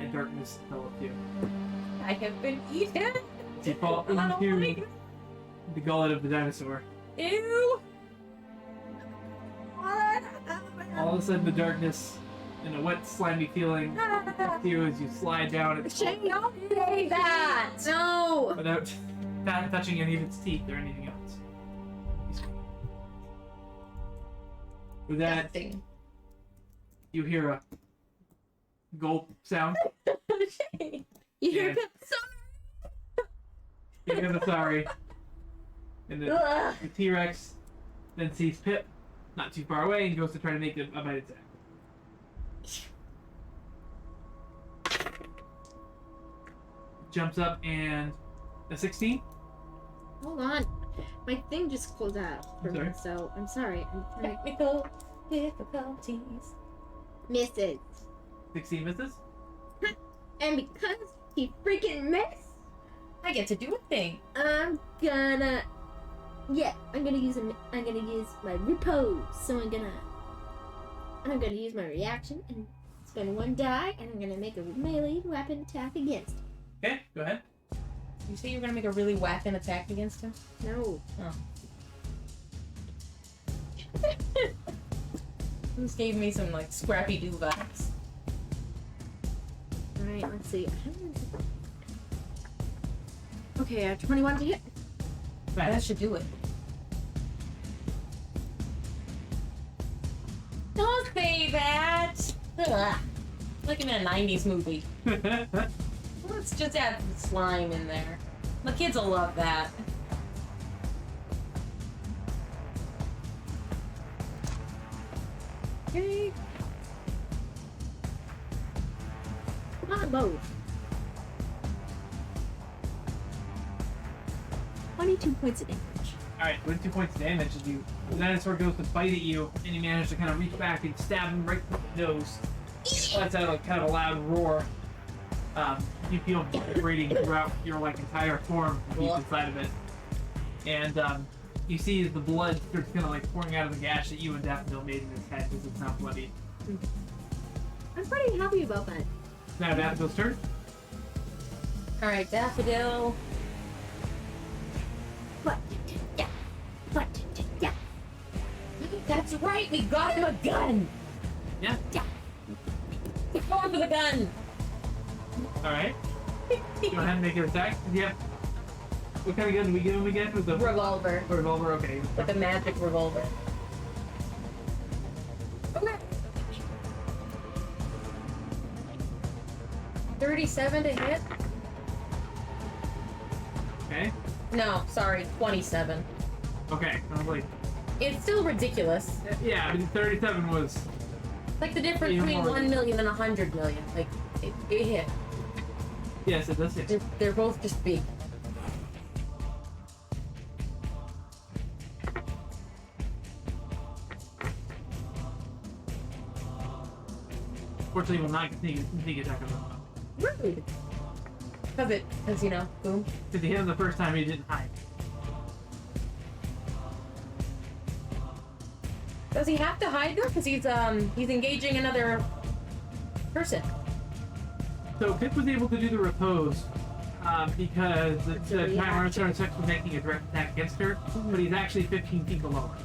and darkness envelops you. I have been eaten. So you fall I don't into like it. the gullet of the dinosaur. Ew. All of a sudden, the darkness and a wet, slimy feeling hits you as you slide down its Shane, Don't say that. no! without touching any of its teeth or anything else. With that, Thing. you hear a gulp sound. Shane. You hear Yeah. Pip? You hear the sorry. And Ugh. the T-Rex then sees Pip not too far away and goes to try to make a bite attack. Jumps up and a 16. Hold on. My thing just closed out for me, Sorry. so I'm sorry. I'm trying Technical difficulties. misses. 16 misses. And because he freaking missed, I get to do a thing. I'm gonna use my repose. So I'm gonna use my reaction and spend one die, and I'm gonna make a melee weapon attack against him. Okay, go ahead. You say you're gonna make a really whacking attack against him? No. This gave me some like Scrappy Doo vibes. Alright, let's see. Okay, I have 21 to hit. That Fast. should do it. Don't say that! Ugh. Like in a 90s movie. Let's just add some slime in there. The kids will love that. Okay. Come on, both. 22 points of damage. Alright, with 2 points of damage, as the dinosaur goes to bite at you, and you manage to kind of reach back and stab him right in the nose. Lets out like kind of a loud roar. You feel vibrating throughout your like entire form deep inside of it. And you see as the blood starts kind of like pouring out of the gash that you and Daffodil made in his head because it's now bloody. I'm pretty happy about that. Now Daffodil's turn. Alright, Daffodil. But, yeah. But, yeah. That's right, we got him a gun! Yeah. He's going for the gun! Alright. Go ahead and make an attack. Yeah. What kind of gun do we give him again? With the Revolver. revolver? Okay. With a magic revolver. Okay. 37 to hit? Okay. No, sorry, 27. Okay. I was like, It's still ridiculous. yeah, I mean, 37 was. Like the difference Yeah, between more. 1 million and 100 million. Like, it hit. Yes, it does hit. They're both just big. Fortunately, will not continue attack on them. Rude. Because, you know, boom. Because he hit him the first time, he didn't hide. Does he have to hide though? Because he's engaging another person. So Pip was able to do the repose because It's a the timer reaction. started was making a direct attack against her, but he's actually 15 feet below her.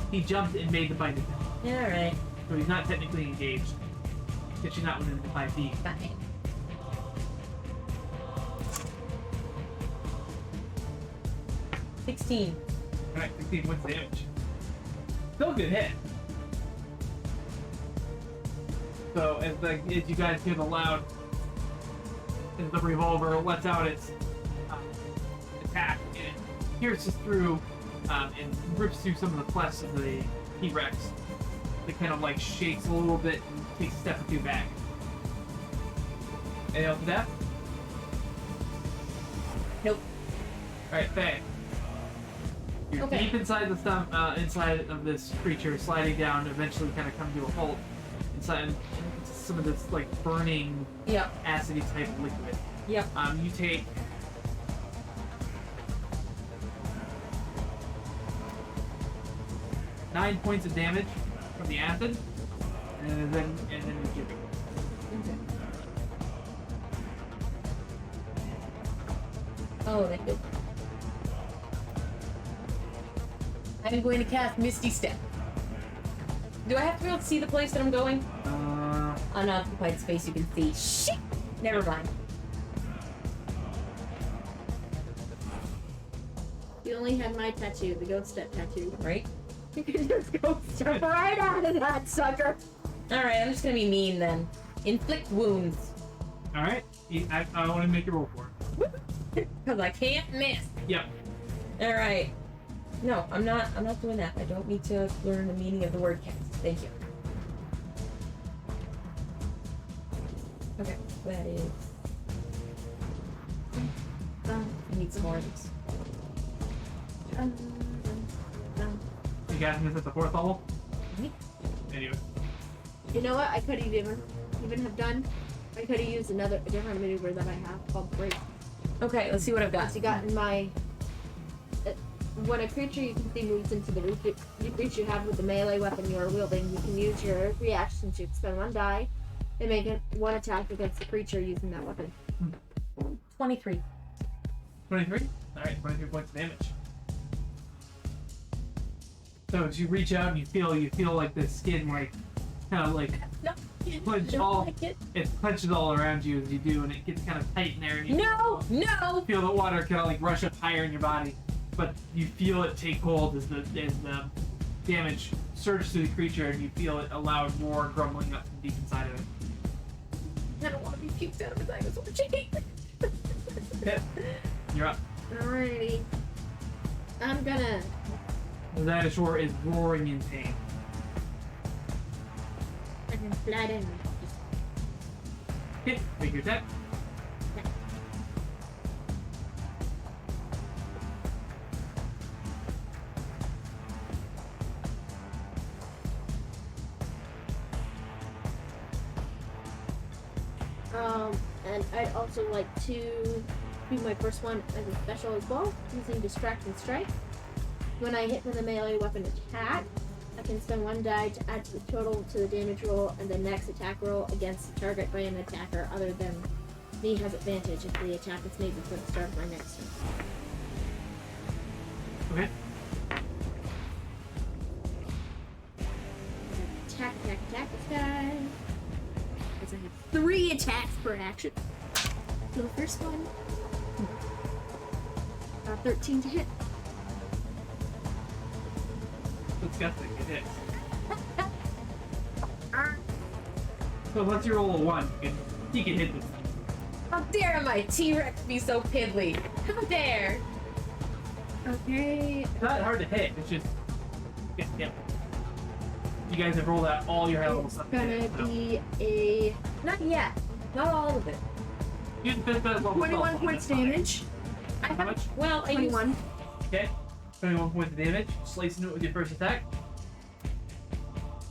He jumped and made the bite attack, Yeah, alright. so he's not technically engaged. Because she's not within the 5 feet. Fine. $16. Alright, 16 points of damage. Still a good hit. So as you guys hear the loud, as the revolver lets out its attack, it pierces through and rips through some of the flesh of the T-Rex. It kind of like shakes a little bit and takes a step or two back. Anything else with that? Nope. Alright, Faye. You're Okay. deep inside the inside of this creature, sliding down, eventually kind of come to a halt inside some of this like burning, Yep. acidy type of liquid. Yep. You take 9 points of damage from the acid. and then you give it. Okay. Oh, that's good. I'm going to cast Misty Step. Do I have to be able to see the place that I'm going? Unoccupied space you can see. Shit! Never mind. You only had my tattoo, the ghost step tattoo. Right? You could just go step right out of that sucker. Alright, I'm just gonna be mean then. Inflict wounds. Alright. I want to make a roll for it. Because I can't miss. Yep. Alright. No, I'm not doing that. I don't need to learn the meaning of the word cast. Thank you. Okay, that is... I need some more of these. You got this at the 4th level? Mhm. Anyway. You know what? I could have even have done. I could have used a different maneuver that I have called break. Okay, let's see what I've got. You got in my. When a creature you can see moves into the reach you have with the melee weapon you are wielding, you can use your reaction to spend 1 die and make one attack against the creature using that weapon. 23. 23? Alright, 23 points of damage. So as you reach out and you feel like the skin kind of No, clench I don't all like it. it clenches all around you as you do, and it gets kind of tight in there, and you No! feel the water kind of rush up higher in your body, but you feel it take hold as the damage surges through the creature, and you feel it allow more grumbling up from deep inside of it. I don't want to be puked out of a dinosaur chain. Pip, you're up. Alrighty. I'm gonna. The dinosaur is roaring in pain. I'm gonna fly down. Hit, make your attack. And I'd also like to do my first one as a special as well, using Distract and Strike. When I hit with a melee weapon attack, I can spend 1 die to add to the total to the damage roll, and the next attack roll against the target by an attacker other than me has advantage if the attack is made before the start of my next turn. Okay. Attack this guy. Because I have 3 attacks per action. So the first one, 13 to hit. Disgusting, it is. So let's roll a 1. He can hit this. How dare my T-Rex be so piddly? How dare? Okay. It's not hard to hit, it's just... Yeah. You guys have rolled out all your high level It's stuff. gonna be a Not yet. Not all of it. You didn't finish that level 21 spell, points that's fine. damage. How much? Well, I used 21. Okay. 21 points of damage. Slice into it with your first attack.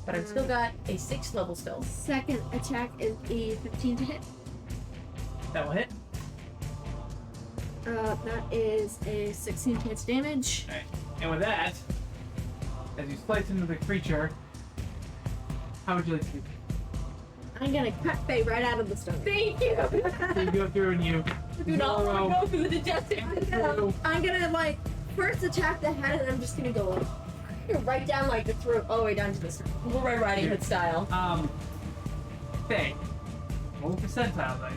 but I've still got a 6th level spell. Second attack is a 15 to hit. That will hit. That is a 16 points damage. Alright. And with that, as you slice into the creature, how would you like to do? I'm gonna cut Faye right out of the stomach. Thank you! So you go through and you Do not want to go through the digestive system. I'm gonna first attack the head, and I'm just gonna go right down the throat, all the way down to the stomach. Little Red Riding Hood style. Faye, roll a percentile dice.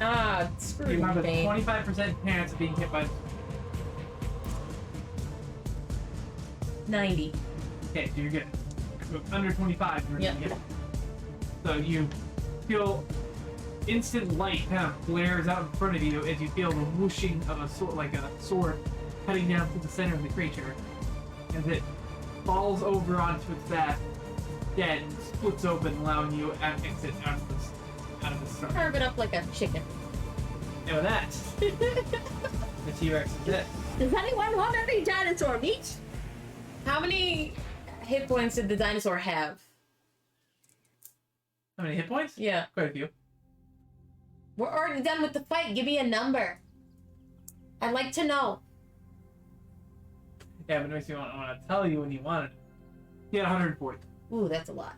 Ah, screw You have a me. 25% chance of being hit by. 90. Okay, so you're good. So under 25, you're Yep. gonna get it. So you feel instant light kind of glares out in front of you as you feel the whooshing of a sword, like a sword, cutting down through the center of the creature, as it falls over onto its back, dead, and splits open, allowing you to exit out of the stomach. Carve it up like a chicken. And with that, the T-Rex is dead. Does anyone want any dinosaur meat? How many hit points did the dinosaur have? How many hit points? Yeah. Quite a few. We're already done with the fight. Give me a number. I'd like to know. Yeah, but it makes me want to tell you when you wanted it. He had 140. Ooh, that's a lot.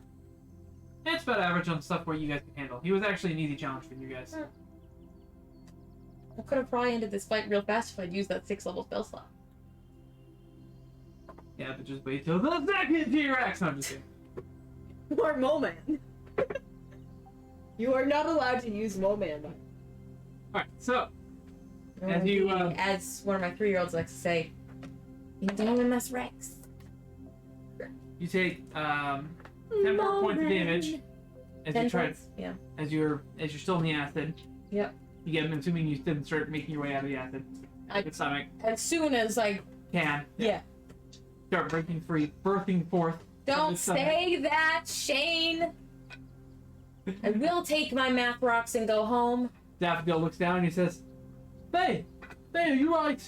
It's about average on stuff where you guys can handle. He was actually an easy challenge for you guys. I could have probably ended this fight real fast if I'd used that 6-level spell slot. Yeah, but just wait till the second T-Rex. No, I'm just kidding. Or Moman. You are not allowed to use Moman. Alright, so, as you, As one of my 3-year-olds likes to say, you don't mess Rex. you take, 10 more points of damage as 10 you try, points? Yeah. as you're still in the acid. Yep. You get them, assuming you didn't start making your way out of the acid. I- Good stomach. As soon as I... Can. Yeah. Start breaking free, birthing forth. Don't the stomach. say that, Shane! I will take my math rocks and go home. Daffodil looks down and he says, Faye! Faye, are you right?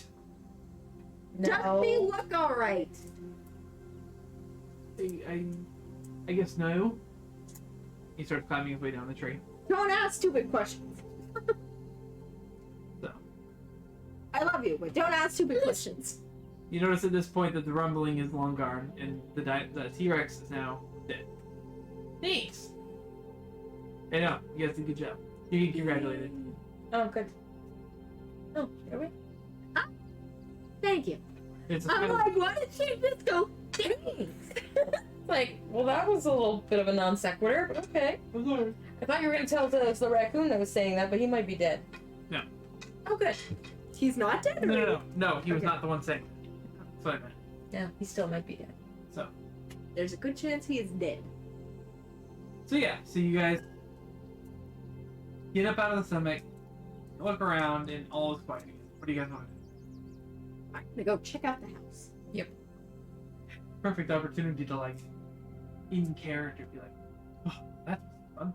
Does he look alright? I guess no. He starts climbing his way down the tree. Don't ask stupid questions. So, I love you, but don't ask stupid questions. you notice at this point that the rumbling is long gone and the T-Rex is now dead. Thanks! I know, you guys did a good job. You get congratulated. Oh, good. Oh, are we? Thank you. It's I'm like, why did she just go? Thanks. Like, well, that was a little bit of a non sequitur, but okay. I thought you were going to tell us it was the raccoon that was saying that, but he might be dead. No. Oh, good. He's not dead. No, he was Okay. not the one saying that. That's what I meant. Yeah, he still might be dead. So There's a good chance he is dead. yeah, so you guys get up out of the stomach, look around, and all is quiet again. What do you guys want to do? I'm gonna go check out the house. Perfect opportunity to, like, in character, be like, oh, that's fun.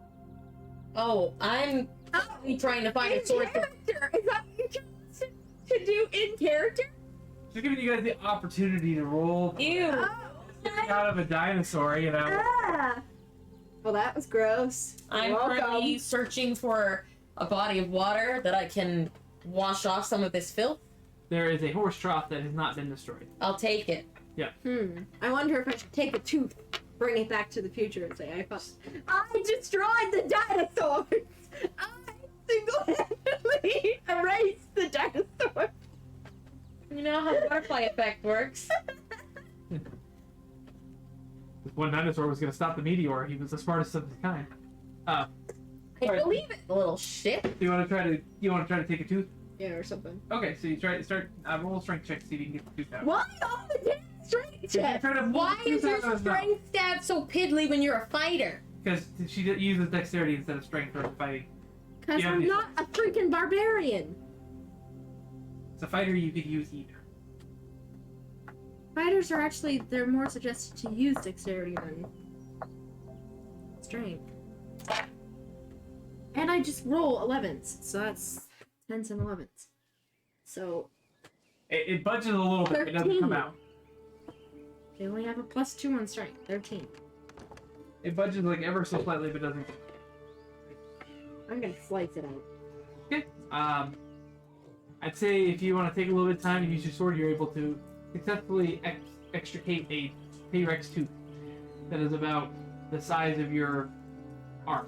Oh, I'm trying to find a source of... character. Is that what you're trying to do in character? Just giving you guys the opportunity to roll Ew. out of a dinosaur, you know. Ah. Well, that was gross. I'm currently searching for a body of water that I can wash off some of this filth. There is a horse trough that has not been destroyed. I'll take it. I wonder if I should take a tooth, bring it back to the future, and say, I destroyed the dinosaurs! I single-handedly erased the dinosaurs! You know how the butterfly effect works. If one dinosaur was going to stop the meteor, he was the smartest of his kind. I believe it, little shit. Do you want to try to take a tooth? Yeah, or something. Okay, so you start roll a strength check to see if you can get the tooth out. Why all the damn strength check? Why is your strength stat so piddly when you're a fighter? Because she uses dexterity instead of strength for fighting. Because Yeah, I'm yeah. not a freaking barbarian. As a fighter, you could use either. Fighters are actually, they're more suggested to use dexterity than strength. And I just roll 11s, so that's 10s and 11s. So, It budges a little bit, it doesn't 13. come out. they only have a +2 on strength. 13. It budges like ever so slightly, but doesn't. I'm gonna slice it out. Okay. I'd say if you want to take a little bit of time and use your sword, you're able to successfully extricate a T-Rex tooth that is about the size of your arm.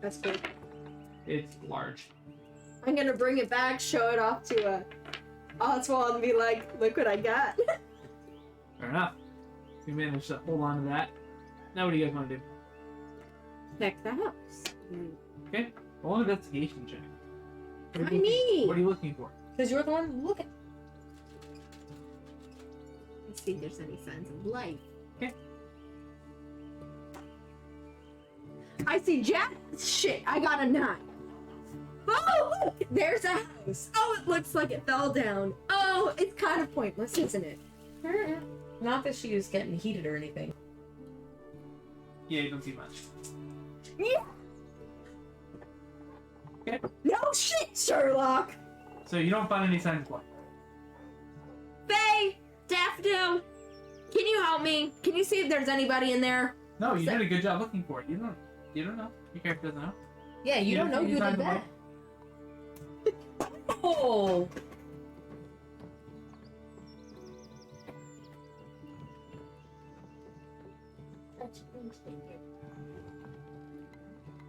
That's good. It's large. I'm gonna bring it back, show it off to Oswald, and be like, "Look what I got." Fair enough. You managed to hold on to that. Now what do you guys want to do? Check the house. Okay. Roll an investigation check. What are I you looking- need. What are you looking for? Because you're the one looking. Let's see if there's any signs of life. Okay. I see Jack. Shit, I got a 9. Oh, look! There's a house. Oh, it looks like it fell down. Oh, it's kind of pointless, isn't it? Not that she was getting heated or anything. Yeah, you don't see much. Yeah. Okay. No shit, Sherlock. So you don't find any signs of life. Faye, Daffodil, can you help me? Can you see if there's anybody in there? No, you did a good job looking for it. You don't know. Your character doesn't know. Yeah, you don't know any who signs did of that. Oh.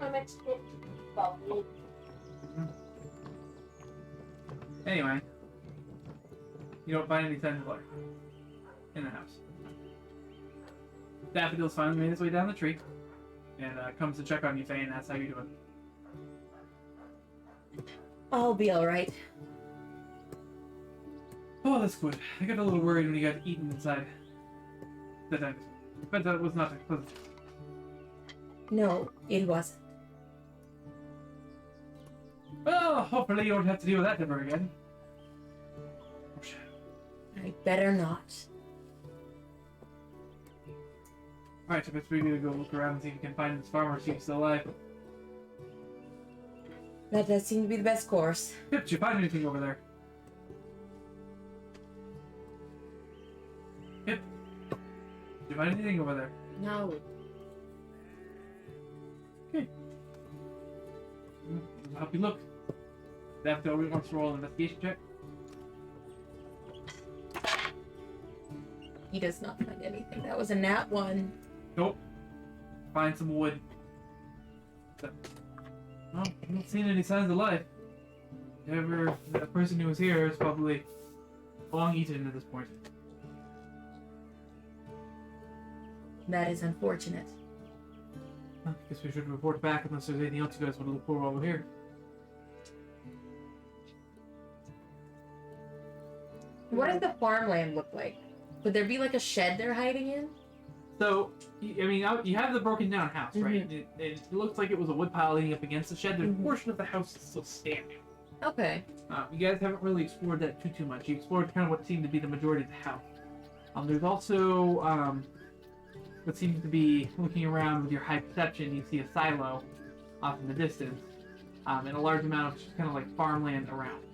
How much did Bob need? Anyway, you don't find any signs of life in the house. Daffodil's finally made his way down the tree and comes to check on you, Faye, and asks how you're doing. I'll be alright. Oh, that's good. I got a little worried when you got eaten inside the dinosaur. But that was not pleasant. No, it wasn't. Well, hopefully you won't have to deal with that ever again. I better not. Alright, I guess we need to go look around and see if we can find this farmer, see if he's still alive. That does seem to be the best course. Yep, did you find anything over there? Yep. Did you find anything over there? No. I'll help you look. Daffodil wants to roll an investigation check. He does not find anything. That was a nat 1. Nope. Find some wood. So, well, I'm not seeing any signs of life. Whoever that person who was here is probably long eaten at this point. That is unfortunate. I guess we should report back unless there's anything else you guys want to look for while we're here. What does the farmland look like? Would there be like a shed they're hiding in? So, I mean, you have the broken down house, right? Mhm. It looks like it was a wood pile leaning up against the shed. There's a portion of the house that's still standing. Okay. You guys haven't really explored that too much. You explored kind of what seemed to be the majority of the house. There's also what seems to be, looking around with your high perception, you see a silo off in the distance, and a large amount of just kind of like farmland around.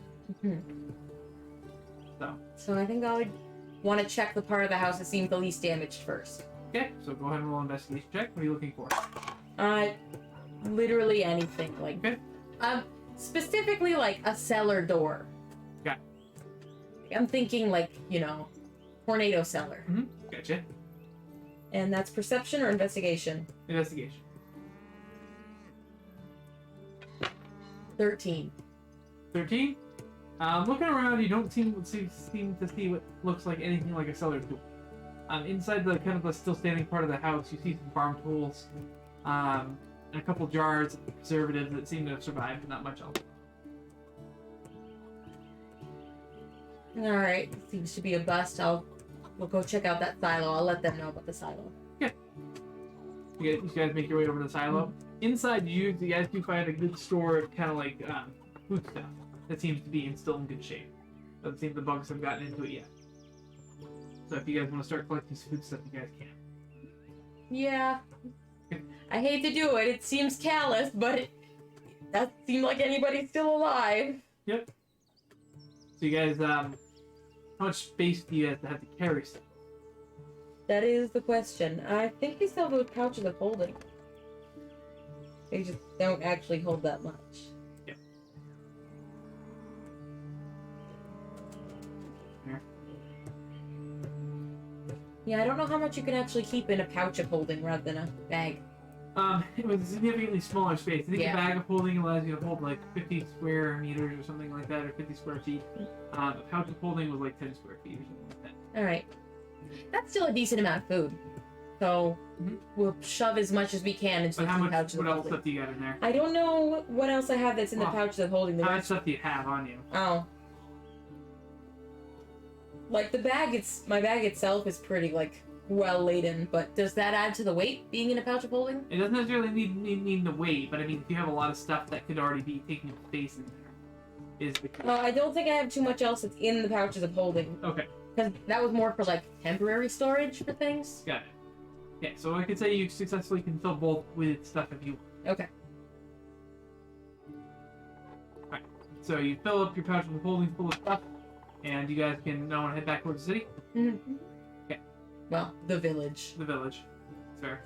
So I think I would want to check the part of the house that seems the least damaged first. Okay, so go ahead and roll an investigation check. What are you looking for? Literally anything. Like, Okay. specifically like a cellar door. Okay. I'm thinking like, tornado cellar. Gotcha. And that's perception or investigation? Investigation. 13. 13? Looking around, you don't seem to see what looks like anything like a cellar door. Inside the kind of the still standing part of the house, you see some farm tools, and a couple jars of preservatives that seem to have survived, but not much else. Alright, seems to be a bust. We'll go check out that silo. I'll let them know about the silo. You guys make your way over to the silo. Inside, you guys do find a good store of kind of like food stuff that seems to be still in good shape. Doesn't seem the bugs have gotten into it yet. So if you guys want to start collecting some food stuff, you guys can. Yeah. I hate to do it. It seems callous, but it doesn't seem like anybody's still alive. Yep. So you guys, how much space do you guys have to carry stuff? That is the question. I think they sell those pouches of holding. They just don't actually hold that much. Yep. Here. Yeah, I don't know how much you can actually keep in a pouch of holding rather than a bag. It was a significantly smaller space. I think Yeah. a bag of holding allows you to hold like 50 square meters or something like that, or 50 square feet. A pouch of holding was like 10 square feet or something like that. Alright. That's still a decent amount of food. So, we'll shove as much as we can into But the how much? pouches What of else holding. stuff do you got in there? I don't know what else I have that's in the Well, pouches of holding. The How much rest. stuff do you have on you? Oh. Like the bag, my bag itself is pretty like well laden, but does that add to the weight being in a pouch of holding? It doesn't necessarily need the weight, but I mean, if you have a lot of stuff that could already be taking up space in there, is the key. I don't think I have too much else that's in the pouches of holding, Okay, because that was more for like temporary storage for things. got it. Yeah, so I could say you successfully can fill both with stuff if you. Okay. So you fill up your pouch with holding full of stuff, and you guys can now head back towards the city, Mm-hmm. Okay. Well, the village. the village. Fair.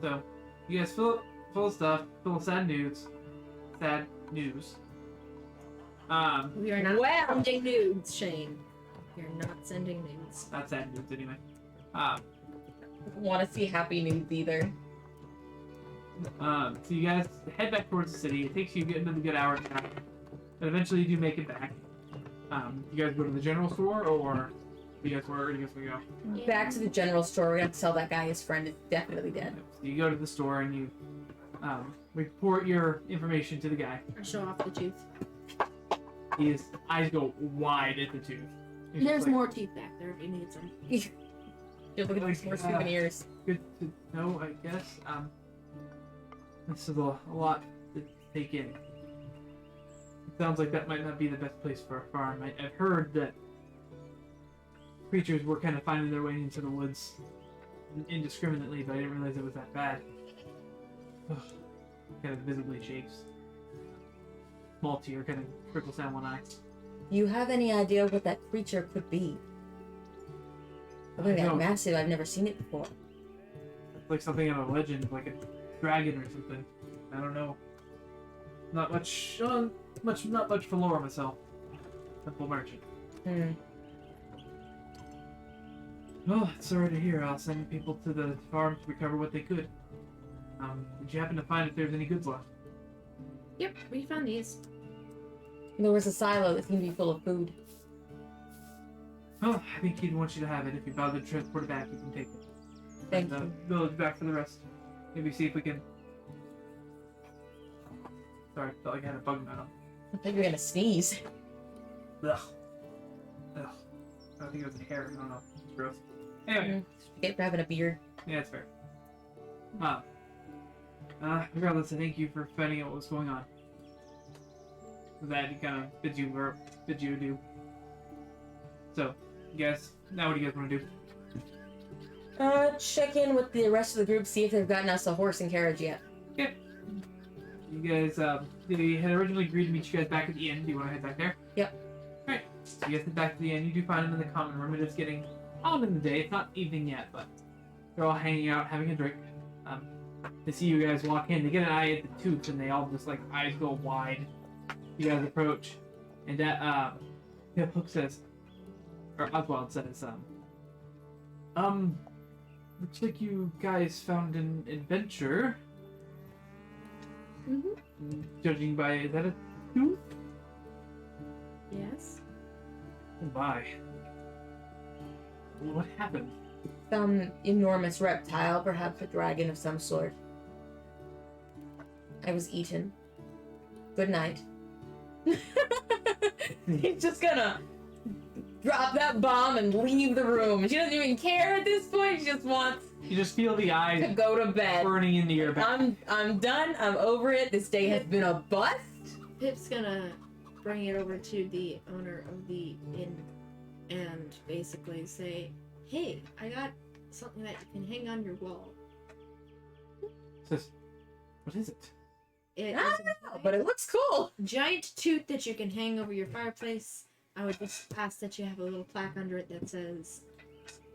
So you guys fill up full of stuff, full of sad news. Sad news. We are not Well. sending nudes, Shane. We are not sending nudes. Not sad news anyway. Want to see happy news either. So you guys head back towards the city. It takes you another good hour and a half, but eventually you do make it back. You guys go to the general store, or you guys where do you guys want to go? Back to the general store. We're gonna have to tell that guy his friend is definitely dead. So you go to the store and you report your information to the guy. I show off the tooth. His eyes go wide at the tooth. He's There's just like, more teeth back there if you need some. You're looking for some more souvenirs. Good to know, I guess. This is a lot to take in. It sounds like that might not be the best place for a farm. I've heard that creatures were kind of finding their way into the woods indiscriminately, but I didn't realize it was that bad. Ugh. Kind of visibly shakes. Small tear kind of trickles down one eye. Do you have any idea what that creature could be? Something I that don't. massive. I've never seen it before. It's like something out of a legend, like a dragon or something. I don't know. Not much for lore myself. Simple merchant. Oh, sorry to hear. I'll send people to the farm to recover what they could. Did you happen to find if there's any goods left? Yep, we found these. There was a silo that seemed to be full of food. Oh, I think he'd want you to have it. If you bother to transport it back, you can take it. Thank And, you. village back for the rest. Maybe see if we can... Sorry, felt like I had a bug on. I think you're gonna sneeze. Ugh. Ugh. I think it was a hair. I don't know. It's gross. Anyway. Get for having a beard. Yeah, it's fair. Regardless, I thank you for finding out what was going on. With that, he kind of bids you adieu. So, you guys, now what do you guys want to do? Check in with the rest of the group, see if they've gotten us a horse and carriage yet. You guys, they had originally agreed to meet you guys back at the inn. Do you want to head back there? Yep. Alright, so you guys head back to the inn. You do find them in the common room. It is getting on in the day. It's not evening yet, but they're all hanging out, having a drink. They see you guys walk in. They get an eye at the tooth, and they all just, like, eyes go wide. You guys approach. And that, Hook says, or Oswald says, looks like you guys found an adventure. Mm-hmm. Judging by, is that a tooth? Yes. Oh my. What happened? Some enormous reptile, perhaps a dragon of some sort. I was eaten. Good night. He's just gonna drop that bomb and leave the room. She doesn't even care at this point. She just wants You just feel the to eyes go to bed. burning into your back. I'm done. I'm over it. This day has been a bust. Pip's gonna bring it over to the owner of the inn and basically say, "Hey, I got something that you can hang on your wall." Says, what is it? It I is don't know, but it looks cool. a giant tooth that you can hang over your fireplace. I would just ask that you have a little plaque under it that says,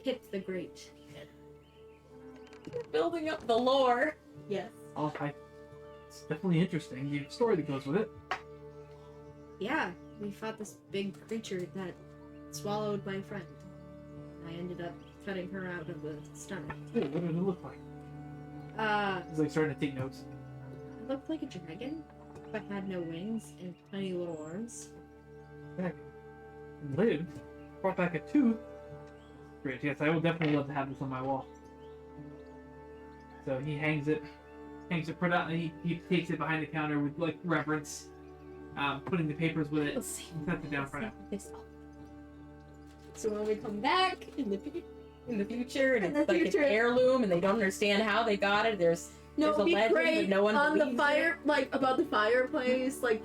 "Pip the Great." Building up the lore. Yes. Oh, it's definitely interesting. The story that goes with it. Yeah, we fought this big creature that swallowed my friend. I ended up cutting her out of the stomach. Ooh, what did it look like? He's like starting to take notes. It looked like a dragon, but had no wings and tiny little arms. Back. And lived. Brought back a tooth. Great, yes, I will definitely love to have this on my wall. So he hangs it put out, and he takes it behind the counter with like reverence, putting the papers with it, We'll see. and sets it down for now. So when we come back in the future, and In it's the like future. an heirloom, and they don't understand how they got it. There's No, a it'd be legend, but great no one on the believes fire, like above the fireplace, like,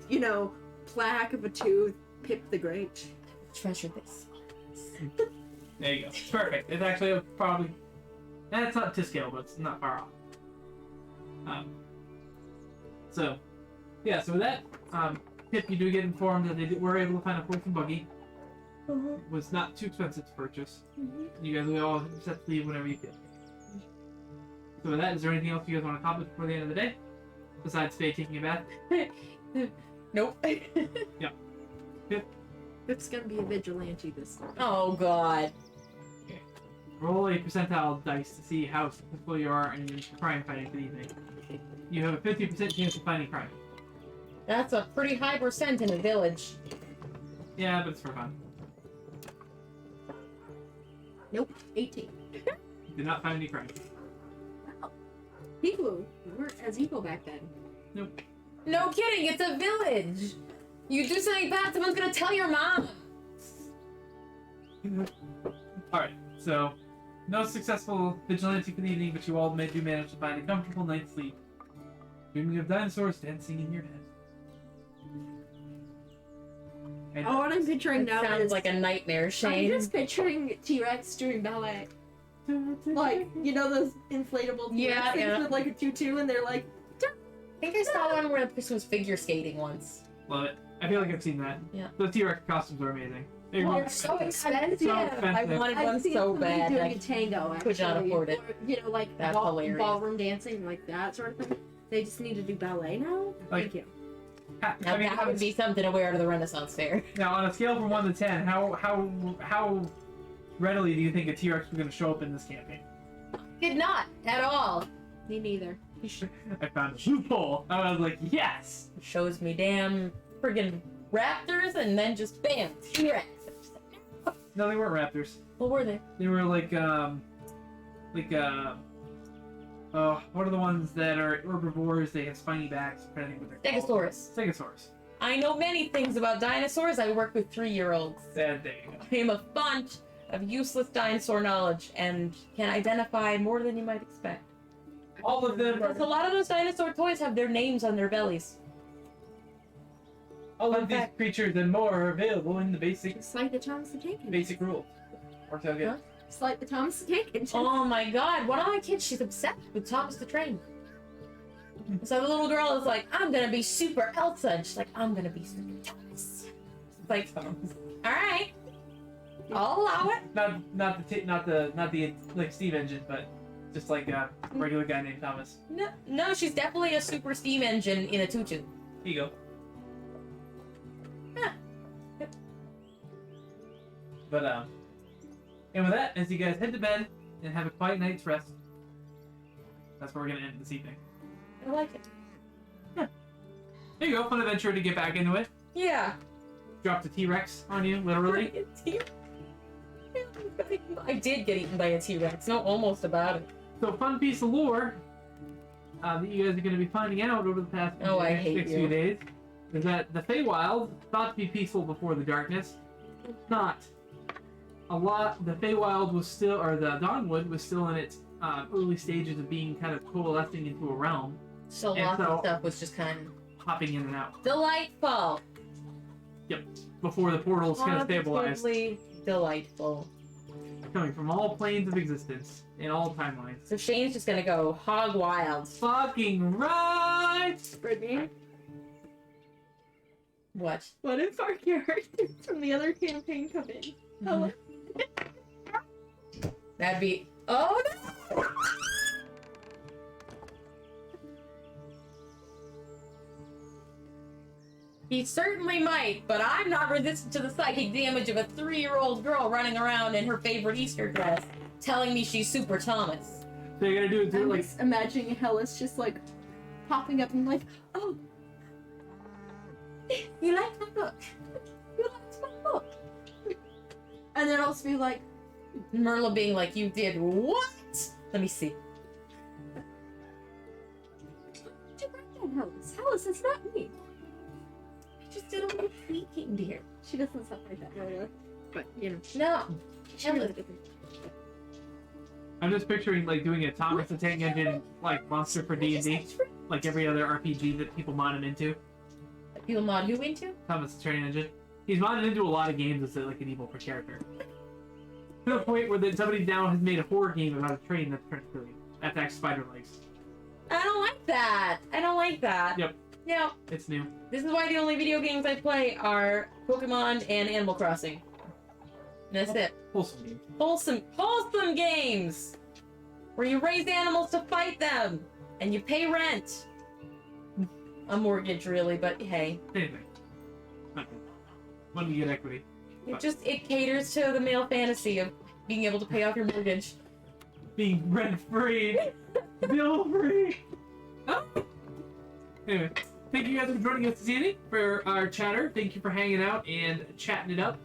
you know, plaque of a tooth, Pip the Great. treasure this. There you go. Perfect. It's actually probably... it's not to scale, but it's not far off. So with that, Pip, you do get informed that they were able to find a horse and buggy. It was not too expensive to purchase. You guys will all set to leave whenever you can. So with that, is there anything else you guys want to accomplish before the end of the day? Besides Faye taking a bath? Nope. Pip's gonna be a vigilante this time. Oh God. Roll a percentile dice to see how successful you are in your crime fighting for the evening. You have a 50% chance of finding crime. That's a pretty high percent in a village. Yeah, but it's for fun. Nope. 18. Did not find any crime. People weren't as evil back then. Nope. No kidding, it's a village. You do something bad, someone's gonna tell your mom. Alright, so no successful vigilante for the evening, but you all do manage to find a comfortable night's sleep. Dreaming of dinosaurs dancing in your head. And Oh, what I'm picturing now Sounds is like a nightmare, I'm Shane. just picturing T-Rex doing ballet. Like, you know those inflatable T-Rex Yeah, things yeah. with like a tutu and they're like, I think I saw one where this was figure skating once. love it. I feel like I've seen that. Yeah. The T-Rex costumes are amazing. They're Well, really they're so expensive. expensive. I expensive. wanted I've one seen so somebody bad. doing Like, a tango actually. could not afford it. Or, you know, like That's hilarious. ballroom dancing, like that sort of thing. They just need to do ballet now? Like- Thank you. now that would be something to wear to the Renaissance Fair. Now, on a scale from 1 to 10, how readily do you think a T-Rex was going to show up in this campaign? Did not at all. Me neither. I found a loophole. I was like, yes. Shows me damn friggin' raptors and then just bam, T-Rex. No, they weren't raptors. What were they? They were what are the ones that are herbivores? They have spiny backs. I'm trying to think what they're called. Stegosaurus. Stegosaurus. I know many things about dinosaurs. I work with 3-year-olds. There you go. I am a bunch of useless dinosaur knowledge and can identify more than you might expect. All of them Because a are, lot of those dinosaur toys have their names on their bellies. all fun of these fact. creatures and more are available in the basic Just like the Thomas the Tank Engine. basic rules. Works out good. Huh? Just like the Thomas the Tank Engine. Oh my god, one of my kids, she's obsessed with Thomas the Train. So the little girl is like, I'm gonna be super Elsa, and she's like, I'm gonna be super Thomas. It's like, alright. I'll allow it. Not the like Steve engine, but just like a regular guy named Thomas. No, she's definitely a super steam engine in a tutu. Here you go. Huh. Yep. But and with that, as you guys head to bed and have a quiet night's rest, that's where we're gonna end this evening. I like it. There you go, fun adventure to get back into it. Yeah. Dropped a T-Rex on you, literally. I did get eaten by a T-Rex. No, almost about it. So, fun piece of lore that you guys are going to be finding out over the past Oh, I hate next you. few days is that the Feywild thought to be peaceful before the darkness. It's not. The Feywild was still, or the Dawnwood was still in its early stages of being kind of coalescing into a realm, So And lots so- of stuff was just kind of hopping in and out delightful. before the portals kind of stabilized, Positively delightful. coming from all planes of existence in all timelines. So Shane's just gonna go hog wild. Fucking right! Brittany, What? what if our characters from the other campaign come in? Hello? That'd be. Oh no! He certainly might, but I'm not resistant to the psychic damage of a 3-year-old girl running around in her favorite Easter dress, telling me she's Super Thomas. So you're gonna do it I'm like just imagining Hellas just like popping up and like, oh, You like my book? you liked my book. And then also be like, Merla being like, you did what? Let me see. "Did you write that, Hellas? Hellas, it's not me." I just did a little tweaking, dear. She doesn't sound like that really. But, you know. No. She really doesn't. I'm just picturing like doing a Thomas the Tank Engine like monster for D&D, like every other RPG that people mod him into. People mod who into? Thomas the Train Engine. He's modded into a lot of games as like an evil character. To the point where somebody now has made a horror game about a train that's particularly attacks spider legs. I don't like that. I don't like that. Yep. No. It's new. This is why the only video games I play are Pokemon and Animal Crossing. That's it. Wholesome game. Wholesome games! Where you raise animals to fight them! And you pay rent! A mortgage, really, but hey. Anything. When you get equity. It caters to the male fantasy of being able to pay off your mortgage. Being rent-free. Bill-free. Oh. Anyway, thank you guys for joining us this evening for our chatter. Thank you for hanging out and chatting it up.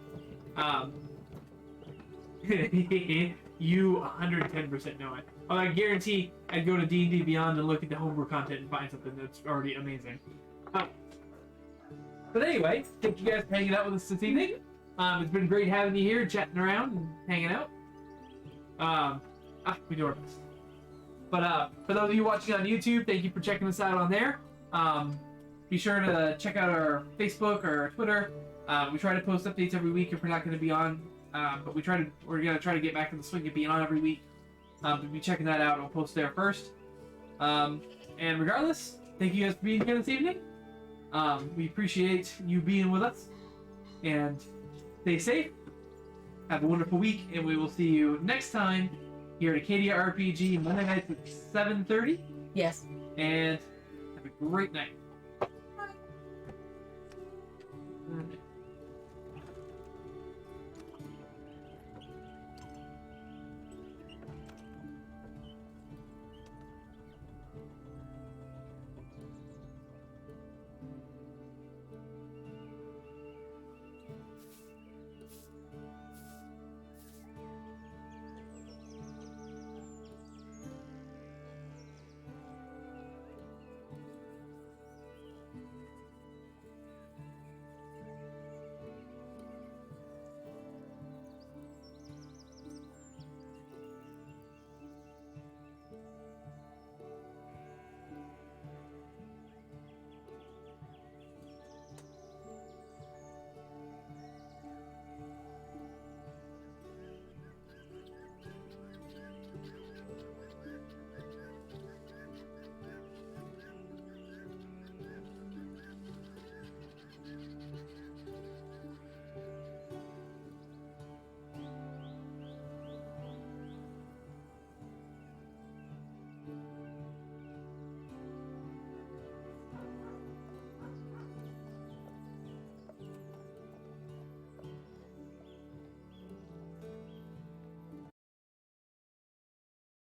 You 110% know it. Oh, I guarantee I'd go to D&D Beyond and look at the homebrew content and find something that's already amazing. But anyway, thank you guys for hanging out with us this evening. It's been great having you here, chatting around and hanging out. We do our best. But for those of you watching on YouTube, thank you for checking us out on there. Be sure to check out our Facebook or our Twitter. We try to post updates every week if we're not going to be on. But we're going to try to get back in the swing of being on every week. Be checking that out. I'll post there first. And regardless, thank you guys for being here this evening. We appreciate you being with us. And stay safe. Have a wonderful week, and we will see you next time here at Acadia RPG Monday nights at 7:30. Yes. And have a great night. Bye.